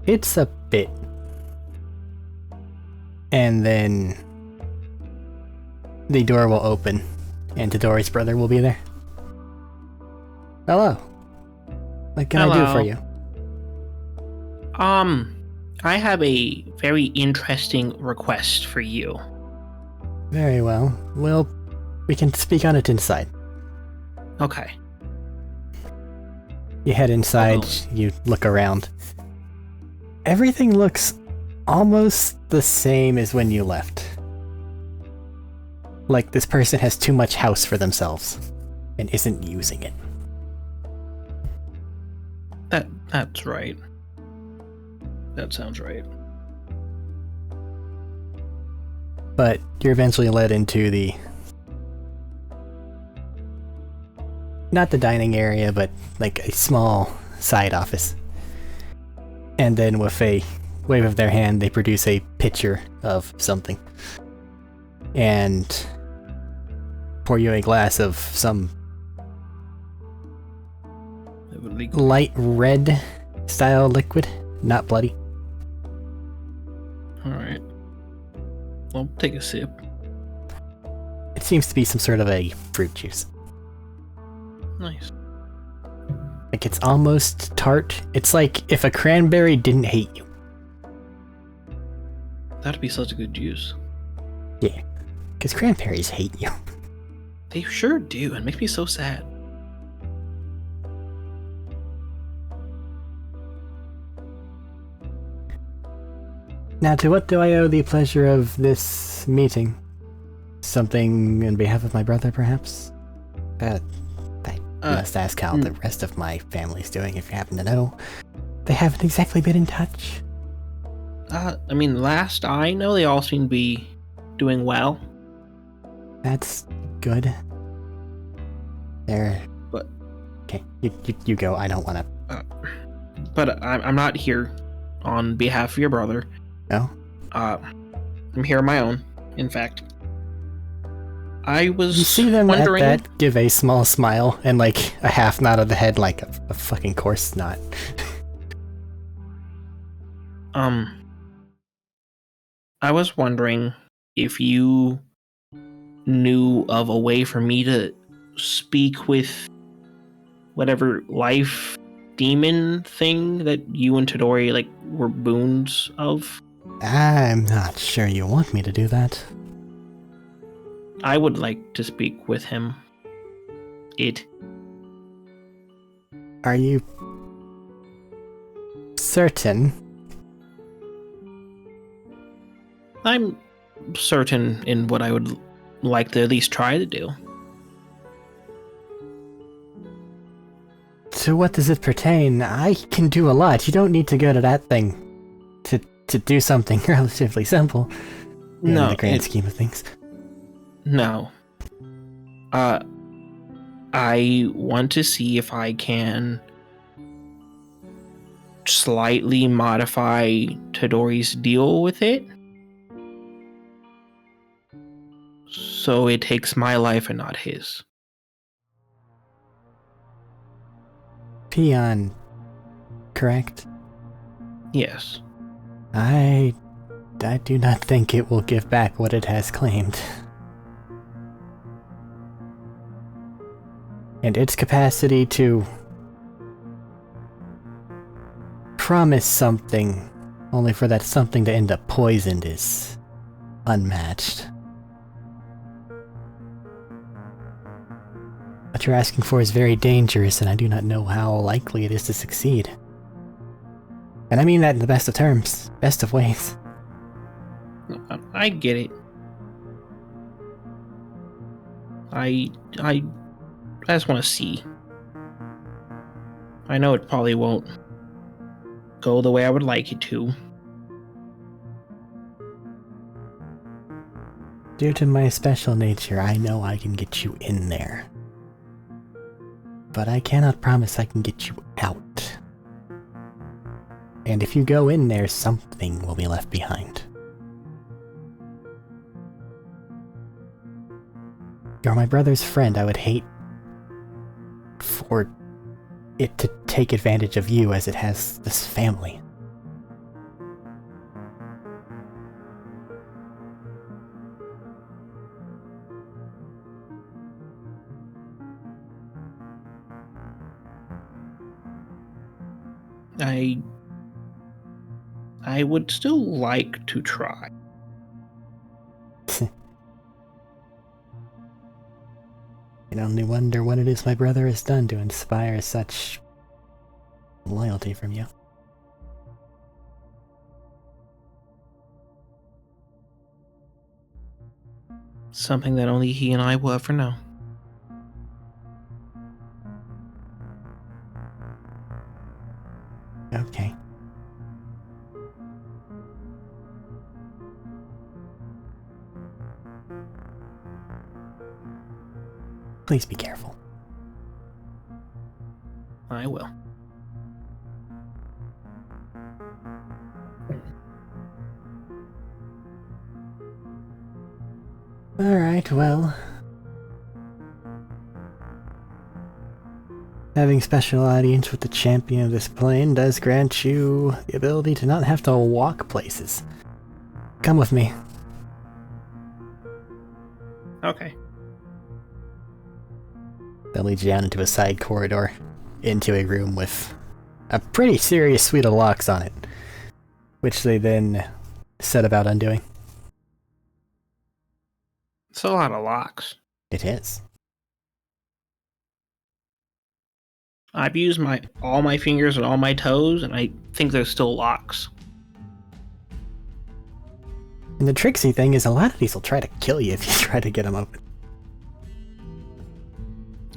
It's a bit. And then the door will open and Todori's brother will be there. Hello. What can I do for you? I have a very interesting request for you. Very well. Well, we can speak on it inside. Okay. You head inside, you look around. Everything looks almost the same as when you left. Like this person has too much house for themselves and isn't using it. That's right. That sounds right. But you're eventually led into the... not the dining area, but like a small side office. And then with a wave of their hand, they produce a pitcher of something. And pour you a glass of some light red style liquid, not bloody. Alright. I'll take a sip. It seems to be some sort of a fruit juice. Nice. Like it's almost tart. It's like if a cranberry didn't hate you. That'd be such a good juice. Yeah, because cranberries hate you. They sure do. It makes me so sad. Now, to what do I owe the pleasure of this meeting? Something in behalf of my brother, perhaps? I must ask how the rest of my family's doing, if you happen to know. They haven't exactly been in touch. I mean, last I know, they all seem to be doing well. That's good. There. But okay, you go. I don't want to. But I'm not here on behalf of your brother. No. I'm here on my own. In fact, I was. You see them wondering... at that give a small smile and like a half nod of the head, like a fucking course not. I was wondering if you knew of a way for me to speak with whatever life demon thing that you and Todori like were boons of. I'm not sure you want me to do that. I would like to speak with him. Are you certain? I'm certain in what I would like to at least try to do. To what does it pertain? I can do a lot. You don't need to go to that thing to do something relatively simple in the grand scheme of things. No. I want to see if I can slightly modify Todori's deal with it, so it takes my life and not his. Peon, correct? Yes. I do not think it will give back what it has claimed. And its capacity to promise something, only for that something to end up poisoned, is unmatched. What you're asking for is very dangerous, and I do not know how likely it is to succeed. And I mean that in the best of terms, best of ways. I get it. I just want to see. I know it probably won't go the way I would like it to. Due to my special nature, I know I can get you in there. But I cannot promise I can get you out. And if you go in there, something will be left behind. You're my brother's friend. I would hate for it to take advantage of you as it has this family. I would still like to try. I can only wonder what it is my brother has done to inspire such loyalty from you. Something that only he and I will ever know. Okay. Please be careful. I will. Alright, well. Having special audience with the champion of this plane does grant you the ability to not have to walk places. Come with me. Okay. That leads you down into a side corridor, into a room with a pretty serious suite of locks on it, which they then set about undoing. It's a lot of locks. It is. I've used all my fingers and all my toes, and I think there's still locks. And the tricksy thing is a lot of these will try to kill you if you try to get them open.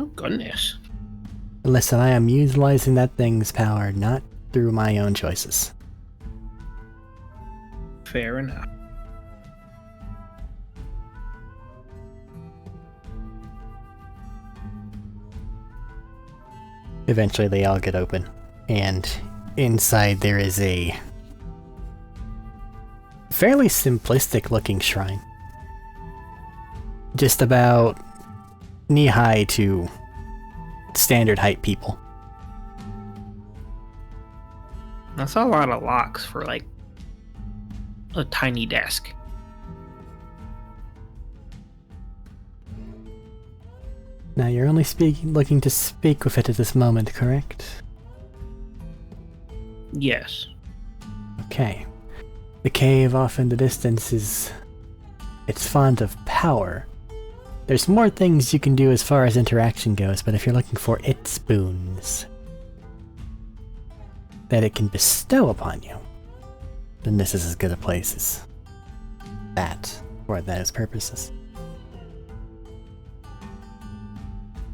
Oh, goodness. Listen, I am utilizing that thing's power, not through my own choices. Fair enough. Eventually they all get open, and inside there is a fairly simplistic looking shrine. Just about knee-high to standard height people. That's a lot of locks for, like, a tiny desk. Now you're only looking to speak with it at this moment, correct? Yes. Okay. The cave off in the distance it's fond of power. There's more things you can do as far as interaction goes, but if you're looking for its boons that it can bestow upon you, then this is as good a place as that, for those purposes.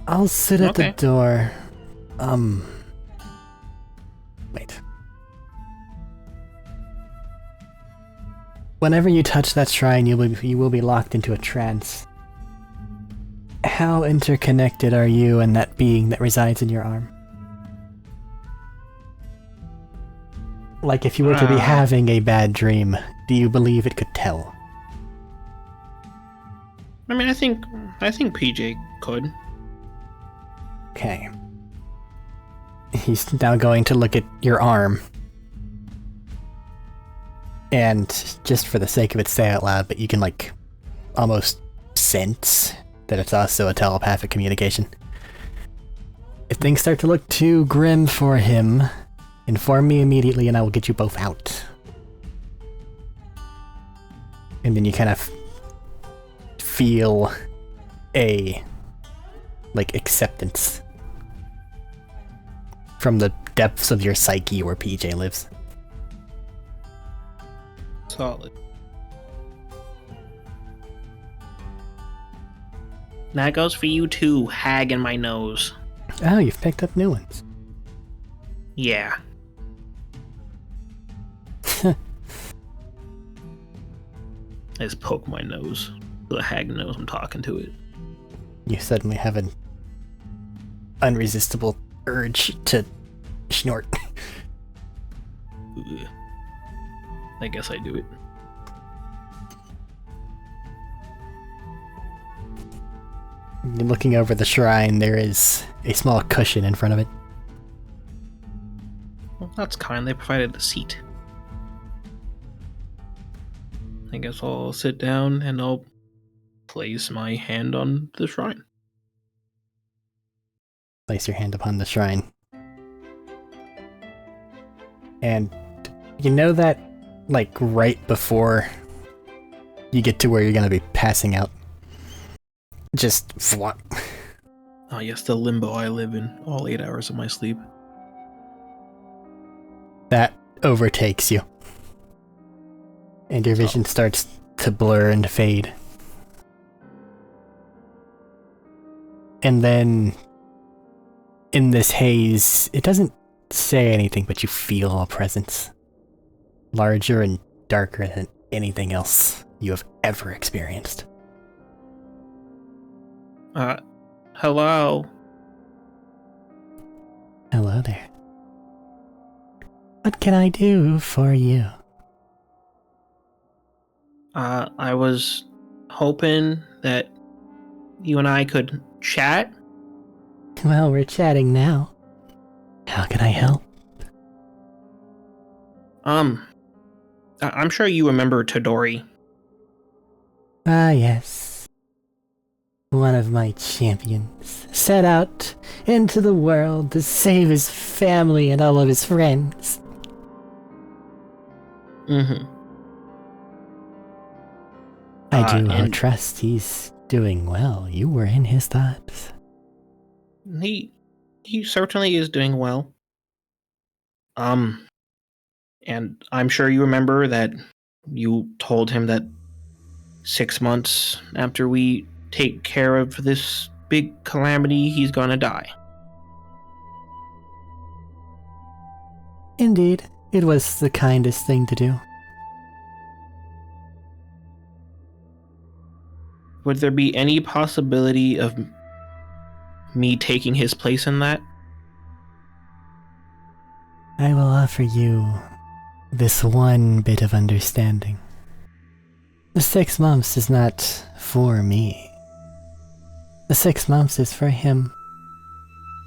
I'll sit at the door. Wait. Whenever you touch that shrine, you will be locked into a trance. How interconnected are you and that being that resides in your arm? Like if you were to be having a bad dream, do you believe it could tell? I mean, I think PJ could. Okay. He's now going to look at your arm. And just for the sake of it, say out loud, but you can like almost sense that it's also a telepathic communication. If things start to look too grim for him, inform me immediately and I will get you both out. And then you kind of feel a, like, acceptance from the depths of your psyche where PJ lives. Solid. That goes for you too, hag in my nose. Oh, you've picked up new ones. Yeah. I just poke my nose. So the hag knows I'm talking to it. You suddenly have an unresistible urge to snort. Ugh. I guess I do it. Looking over the shrine, there is a small cushion in front of it. Well, that's kind. They provided a seat. I guess I'll sit down and I'll place my hand on the shrine. Place your hand upon the shrine. And you know that, like, right before you get to where you're gonna be passing out, just flop. Oh yes, the limbo I live in, all 8 hours of my sleep. That overtakes you. And your vision starts to blur and fade. And then, in this haze, it doesn't say anything, but you feel a presence. Larger and darker than anything else you have ever experienced. Hello? Hello there. What can I do for you? I was hoping that you and I could chat. Well, we're chatting now. How can I help? I'm sure you remember Todori. Ah, yes. One of my champions set out into the world to save his family and all of his friends. Mm-hmm. I do trust he's doing well. You were in his thoughts. He certainly is doing well. And I'm sure you remember that you told him that 6 months after we take care of this big calamity, he's gonna die. Indeed, it was the kindest thing to do. Would there be any possibility of me taking his place in that? I will offer you this one bit of understanding. The 6 months is not for me. The 6 months is for him.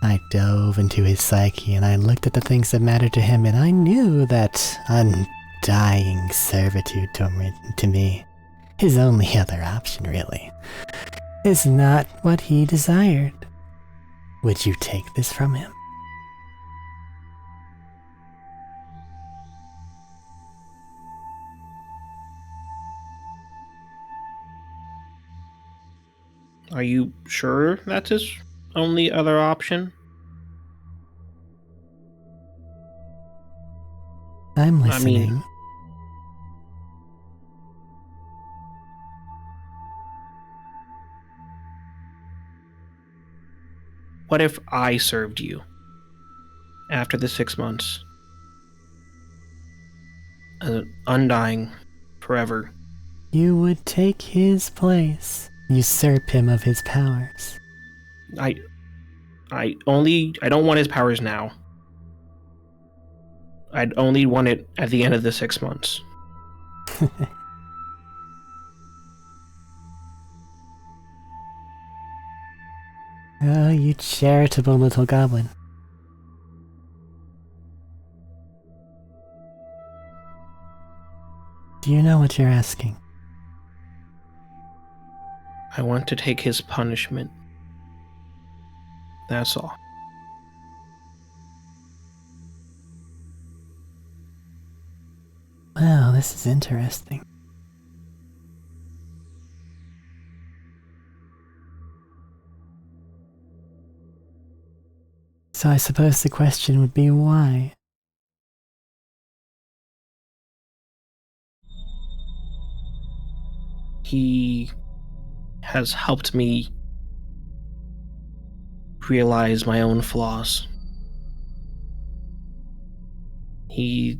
I dove into his psyche and I looked at the things that mattered to him, and I knew that undying servitude to me, his only other option really, is not what he desired. Would you take this from him? Are you sure that's his only other option? I'm listening. I mean, what if I served you after the 6 months? Undying forever. You would take his place, usurp him of his powers. I don't want his powers now. I'd only want it at the end of the 6 months. Oh, you charitable little goblin. Do you know what you're asking? I want to take his punishment. That's all. this is interesting. So I suppose the question would be why? He has helped me realize my own flaws. He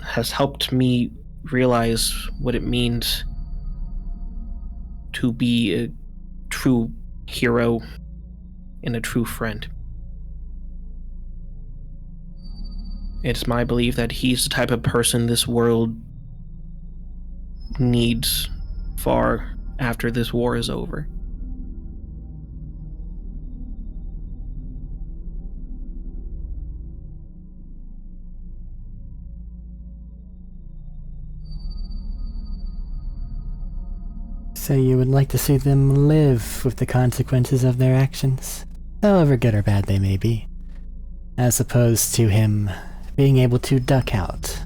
has helped me realize what it means to be a true hero and a true friend. It's my belief that he's the type of person this world needs far after this war is over. So you would like to see them live with the consequences of their actions, however good or bad they may be, as opposed to him being able to duck out.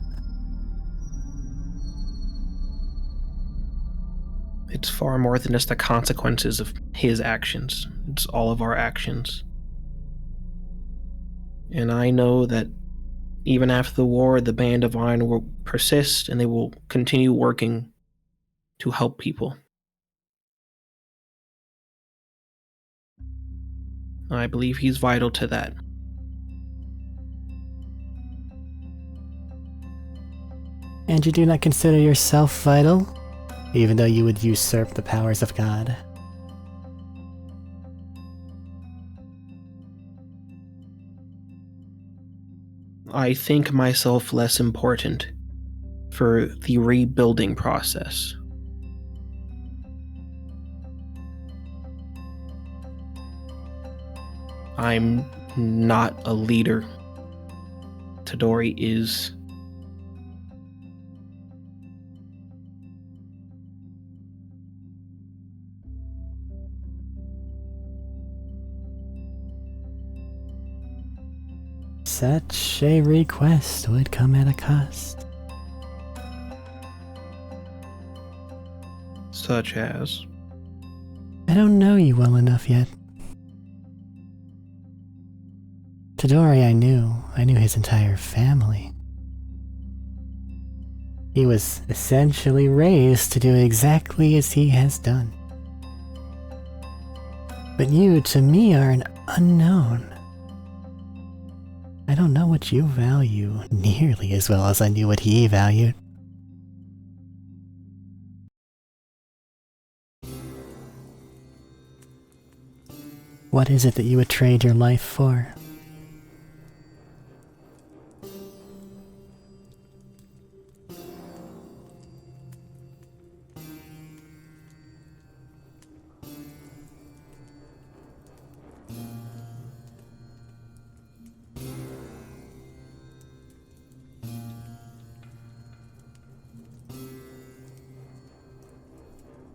It's far more than just the consequences of his actions. It's all of our actions. And I know that even after the war, the Band of Iron will persist and they will continue working to help people. I believe he's vital to that. And you do not consider yourself vital, even though you would usurp the powers of God? I think myself less important for the rebuilding process. I'm not a leader. Tadori is. Such a request would come at a cost. Such as? I don't know you well enough yet. Tadori I knew his entire family. He was essentially raised to do exactly as he has done. But you, to me, are an unknown. I don't know what you value nearly as well as I knew what he valued. What is it that you would trade your life for?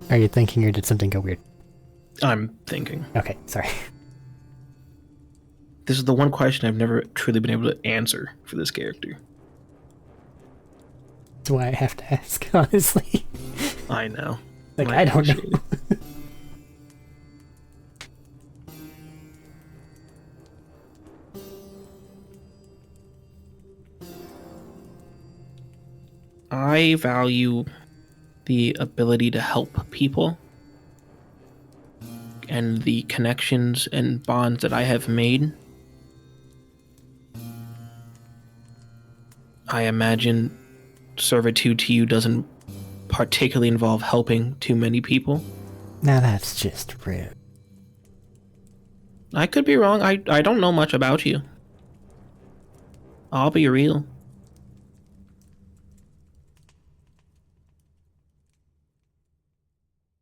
Are you thinking or did something go weird? I'm thinking. Okay, sorry. This is the one question I've never truly been able to answer for this character. That's why I have to ask, honestly. I know. Like, I don't know. I value the ability to help people and the connections and bonds that I have made. I imagine servitude to you doesn't particularly involve helping too many people. Now that's just rude. I could be wrong. I don't know much about you. I'll be real.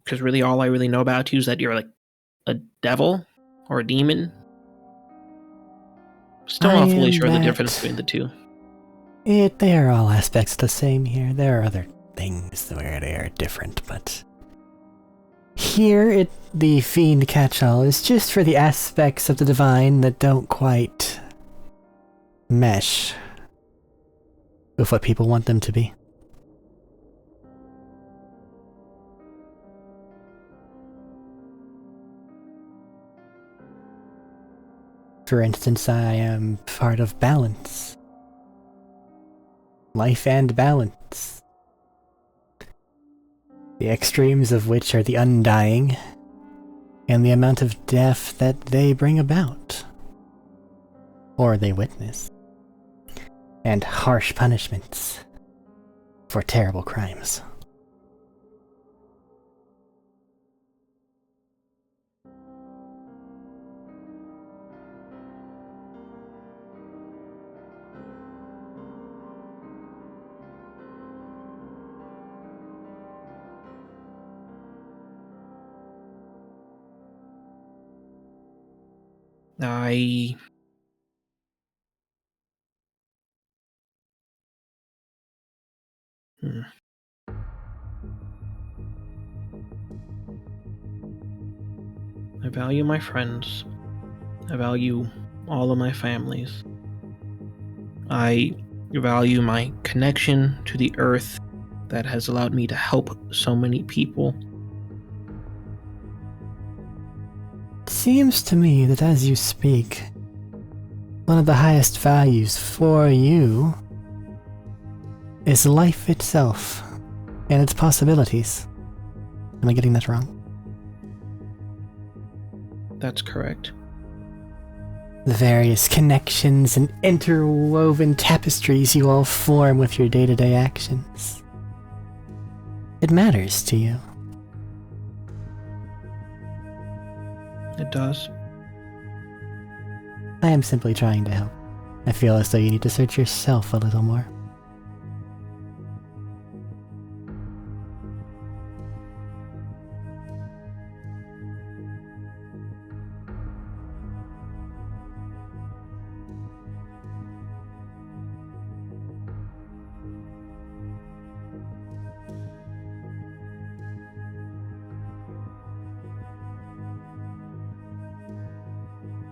Because really all I really know about you is that you're like a devil or a demon. Still not fully sure the difference between the two. They are all aspects the same here. There are other things where they are different, but here the fiend catch-all is just for the aspects of the divine that don't quite mesh with what people want them to be. For instance, I am part of balance. Life and balance. The extremes of which are the undying, and the amount of death that they bring about. Or they witness. And harsh punishments for terrible crimes. I value my friends. I value all of my families. I value my connection to the earth that has allowed me to help so many people. It seems to me that as you speak, one of the highest values for you is life itself and its possibilities. Am I getting that wrong? That's correct. The various connections and interwoven tapestries you all form with your day-to-day actions. It matters to you. It does. I am simply trying to help. I feel as though you need to search yourself a little more.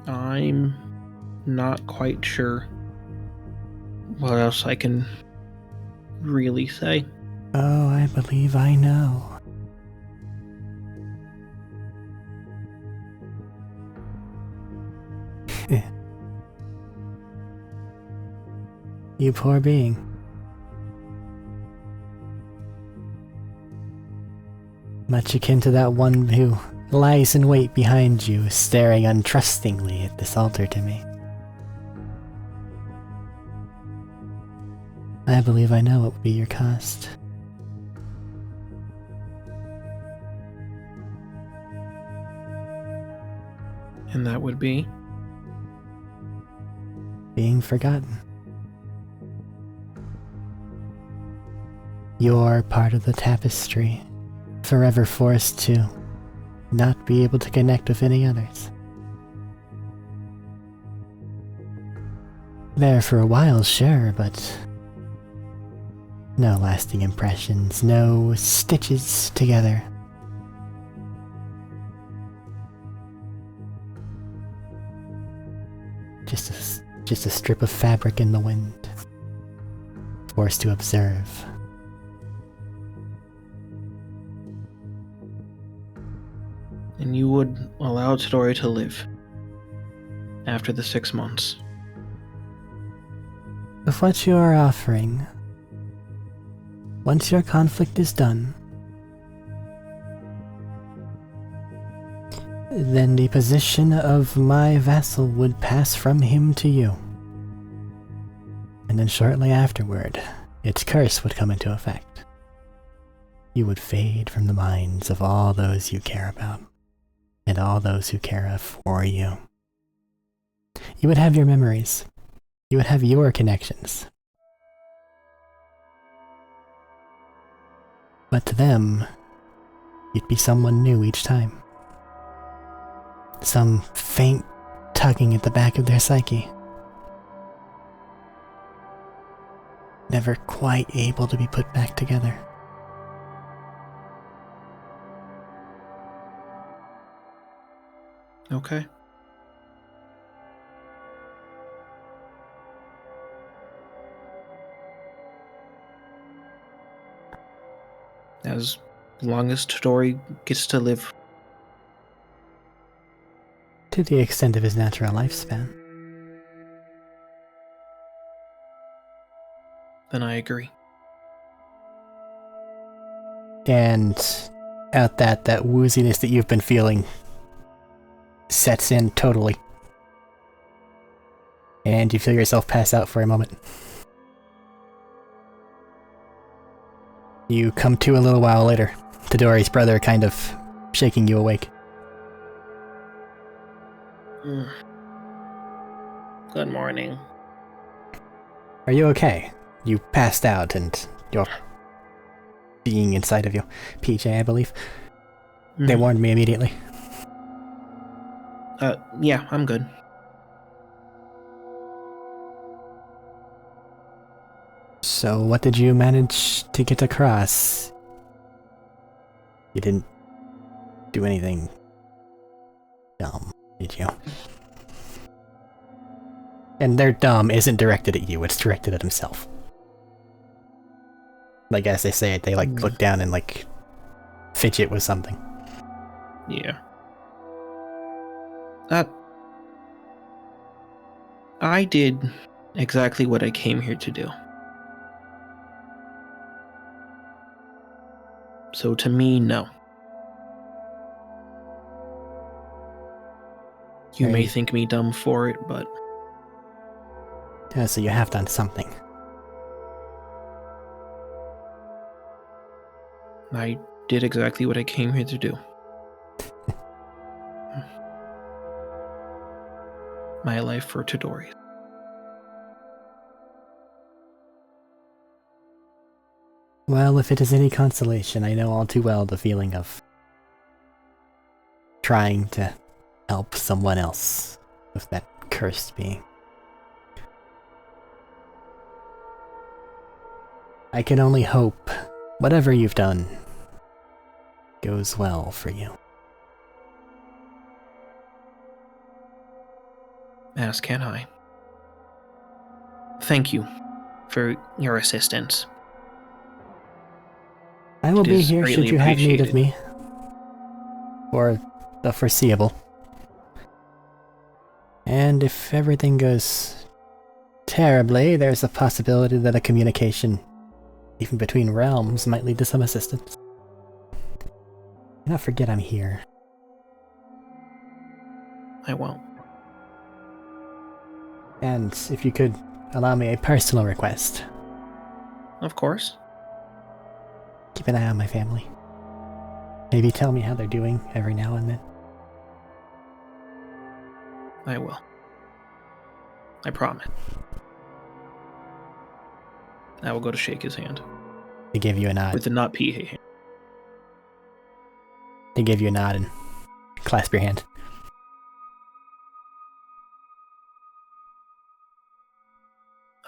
I'm not quite sure what else I can really say. Oh, I believe I know. You poor being. Much akin to that one who lies in wait behind you, staring untrustingly at this altar to me. I believe I know what would be your cost. And that would be? Being forgotten. You're part of the tapestry, forever forced to not be able to connect with any others. There for a while, sure, but no lasting impressions, no stitches together. Just a strip of fabric in the wind, forced to observe. And you would allow Tadori to live after the 6 months. With what you are offering, once your conflict is done, then the position of my vassal would pass from him to you. And then shortly afterward, its curse would come into effect. You would fade from the minds of all those you care about, and all those who care for you. You would have your memories. You would have your connections. But to them, you'd be someone new each time. Some faint tugging at the back of their psyche. Never quite able to be put back together. Okay. As long as Tadori gets to live. To the extent of his natural lifespan. Then I agree. And at that wooziness that you've been feeling sets in totally. And you feel yourself pass out for a moment. You come to a little while later, Tadori's brother kind of shaking you awake. Good morning. Are you okay? You passed out and your being inside of you. PJ, I believe. They warned me immediately. Yeah, I'm good. So what did you manage to get across? You didn't do anything dumb, did you? And their dumb isn't directed at you, it's directed at himself. Like as they say it, they like look down and like fidget with something. Yeah. I did exactly what I came here to do. So to me, no. You may think me dumb for it, but... Yeah, so you have done something. I did exactly what I came here to do. My life for Tadori. Well, if it is any consolation, I know all too well the feeling of trying to help someone else with that cursed being. I can only hope whatever you've done goes well for you. As can I. Thank you for your assistance. I will be here should you have need of me. For the foreseeable. And if everything goes terribly, there's a possibility that a communication, even between realms, might lead to some assistance. Do not forget I'm here. I won't. And if you could allow me a personal request. Of course. Keep an eye on my family. Maybe tell me how they're doing every now and then. I will. I promise. I will go to shake his hand. They give you a nod. With the not pee hand. They give you a nod and clasp your hand.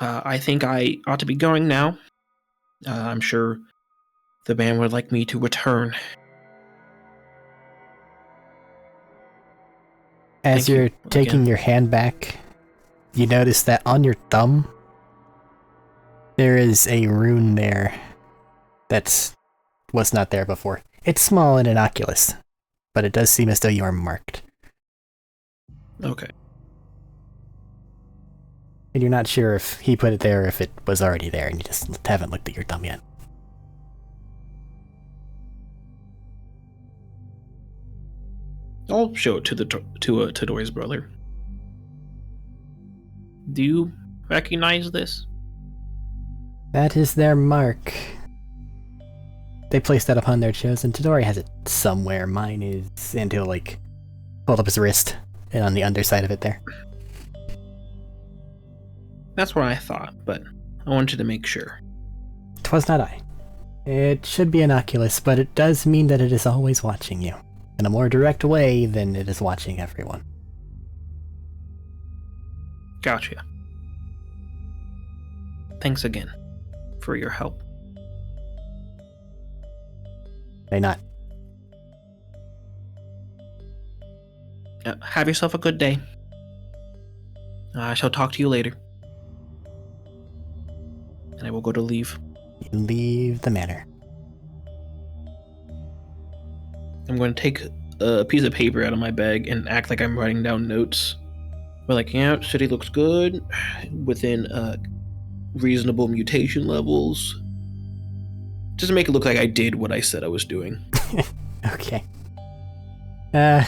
I think I ought to be going now. I'm sure the band would like me to return. As you're taking your hand back, you notice that on your thumb, there is a rune there that was not there before. It's small and innocuous, but it does seem as though you are marked. Okay. And you're not sure if he put it there or if it was already there and you just haven't looked at your thumb yet. I'll show it to Tadori's brother. Do you recognize this? That is their mark. They place that upon their chosen. Tadori has it somewhere. Mine is, and he'll like hold up his wrist and on the underside of it there. That's what I thought, but I wanted to make sure. 'Twas not I. It should be innocuous, but it does mean that it is always watching you. In a more direct way than it is watching everyone. Gotcha. Thanks again for your help. They not. Have yourself a good day. I shall talk to you later. And I will go to leave. You leave the manor. I'm going to take a piece of paper out of my bag and act like I'm writing down notes. We're like, yeah, city looks good. Within reasonable mutation levels. Just to make it look like I did what I said I was doing. Okay. Then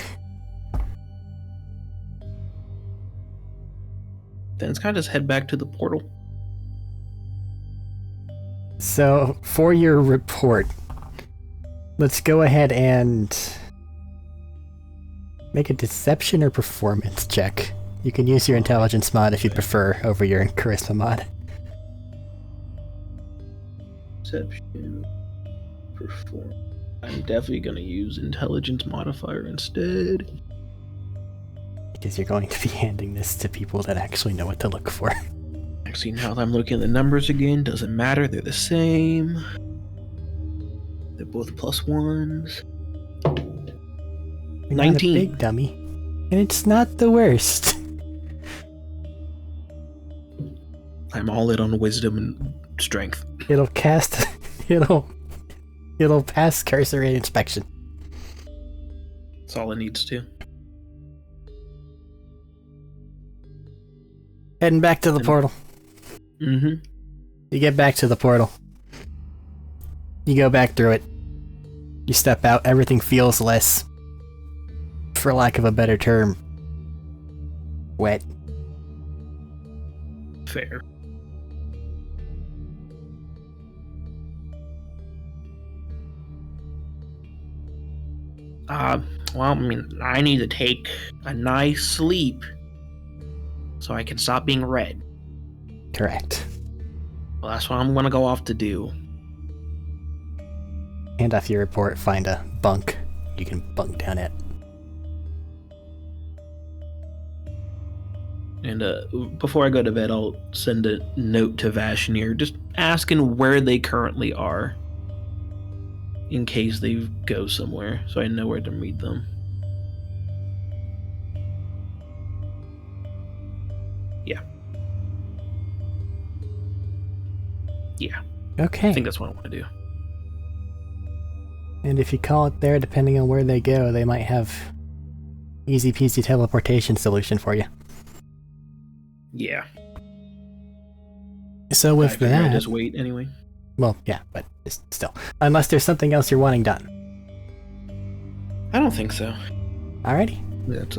let's kind of just head back to the portal. So, for your report, let's go ahead and make a deception or performance check. You can use your intelligence mod if you prefer over your charisma mod. Perception, perform. I'm definitely going to use intelligence modifier instead. Because you're going to be handing this to people that actually know what to look for. Actually, now that I'm looking at the numbers again, doesn't matter, they're the same. They're both +1s. You're 19. not a big dummy. And it's not the worst. I'm all in on wisdom and strength. It'll cast... It'll pass cursory inspection. That's all it needs to. Heading back to the portal. Mm-hmm. You get back to the portal. You go back through it. You step out, everything feels less, for lack of a better term, wet. Fair. Well, I mean, I need to take a nice sleep so I can stop being red. Correct. Well, that's what I'm gonna go off to do. Hand off your report, find a bunk you can bunk down at. And before I go to bed, I'll send a note to Vashnir, just asking where they currently are, in case they go somewhere, so I know where to meet them. Yeah. Okay. I think that's what I want to do. And if you call it there, depending on where they go, they might have easy peasy teleportation solution for you. Yeah. So with I figure I'll that... just wait anyway. Well, yeah, but still. Unless there's something else you're wanting done. I don't think so. Alrighty. That's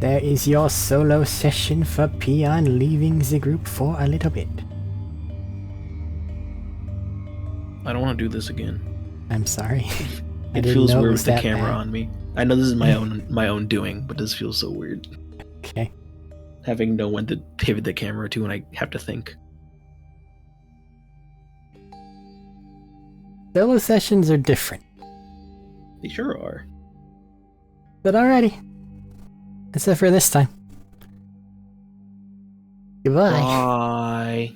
There is your solo session for Peon leaving the group for a little bit. I don't want to do this again. I'm sorry. It feels weird with the camera on me. I know this is my own doing, but this feels so weird. Okay. Having no one to pivot the camera to, and I have to think. Solo sessions are different. They sure are. But alrighty. That's it for this time. Goodbye. Bye.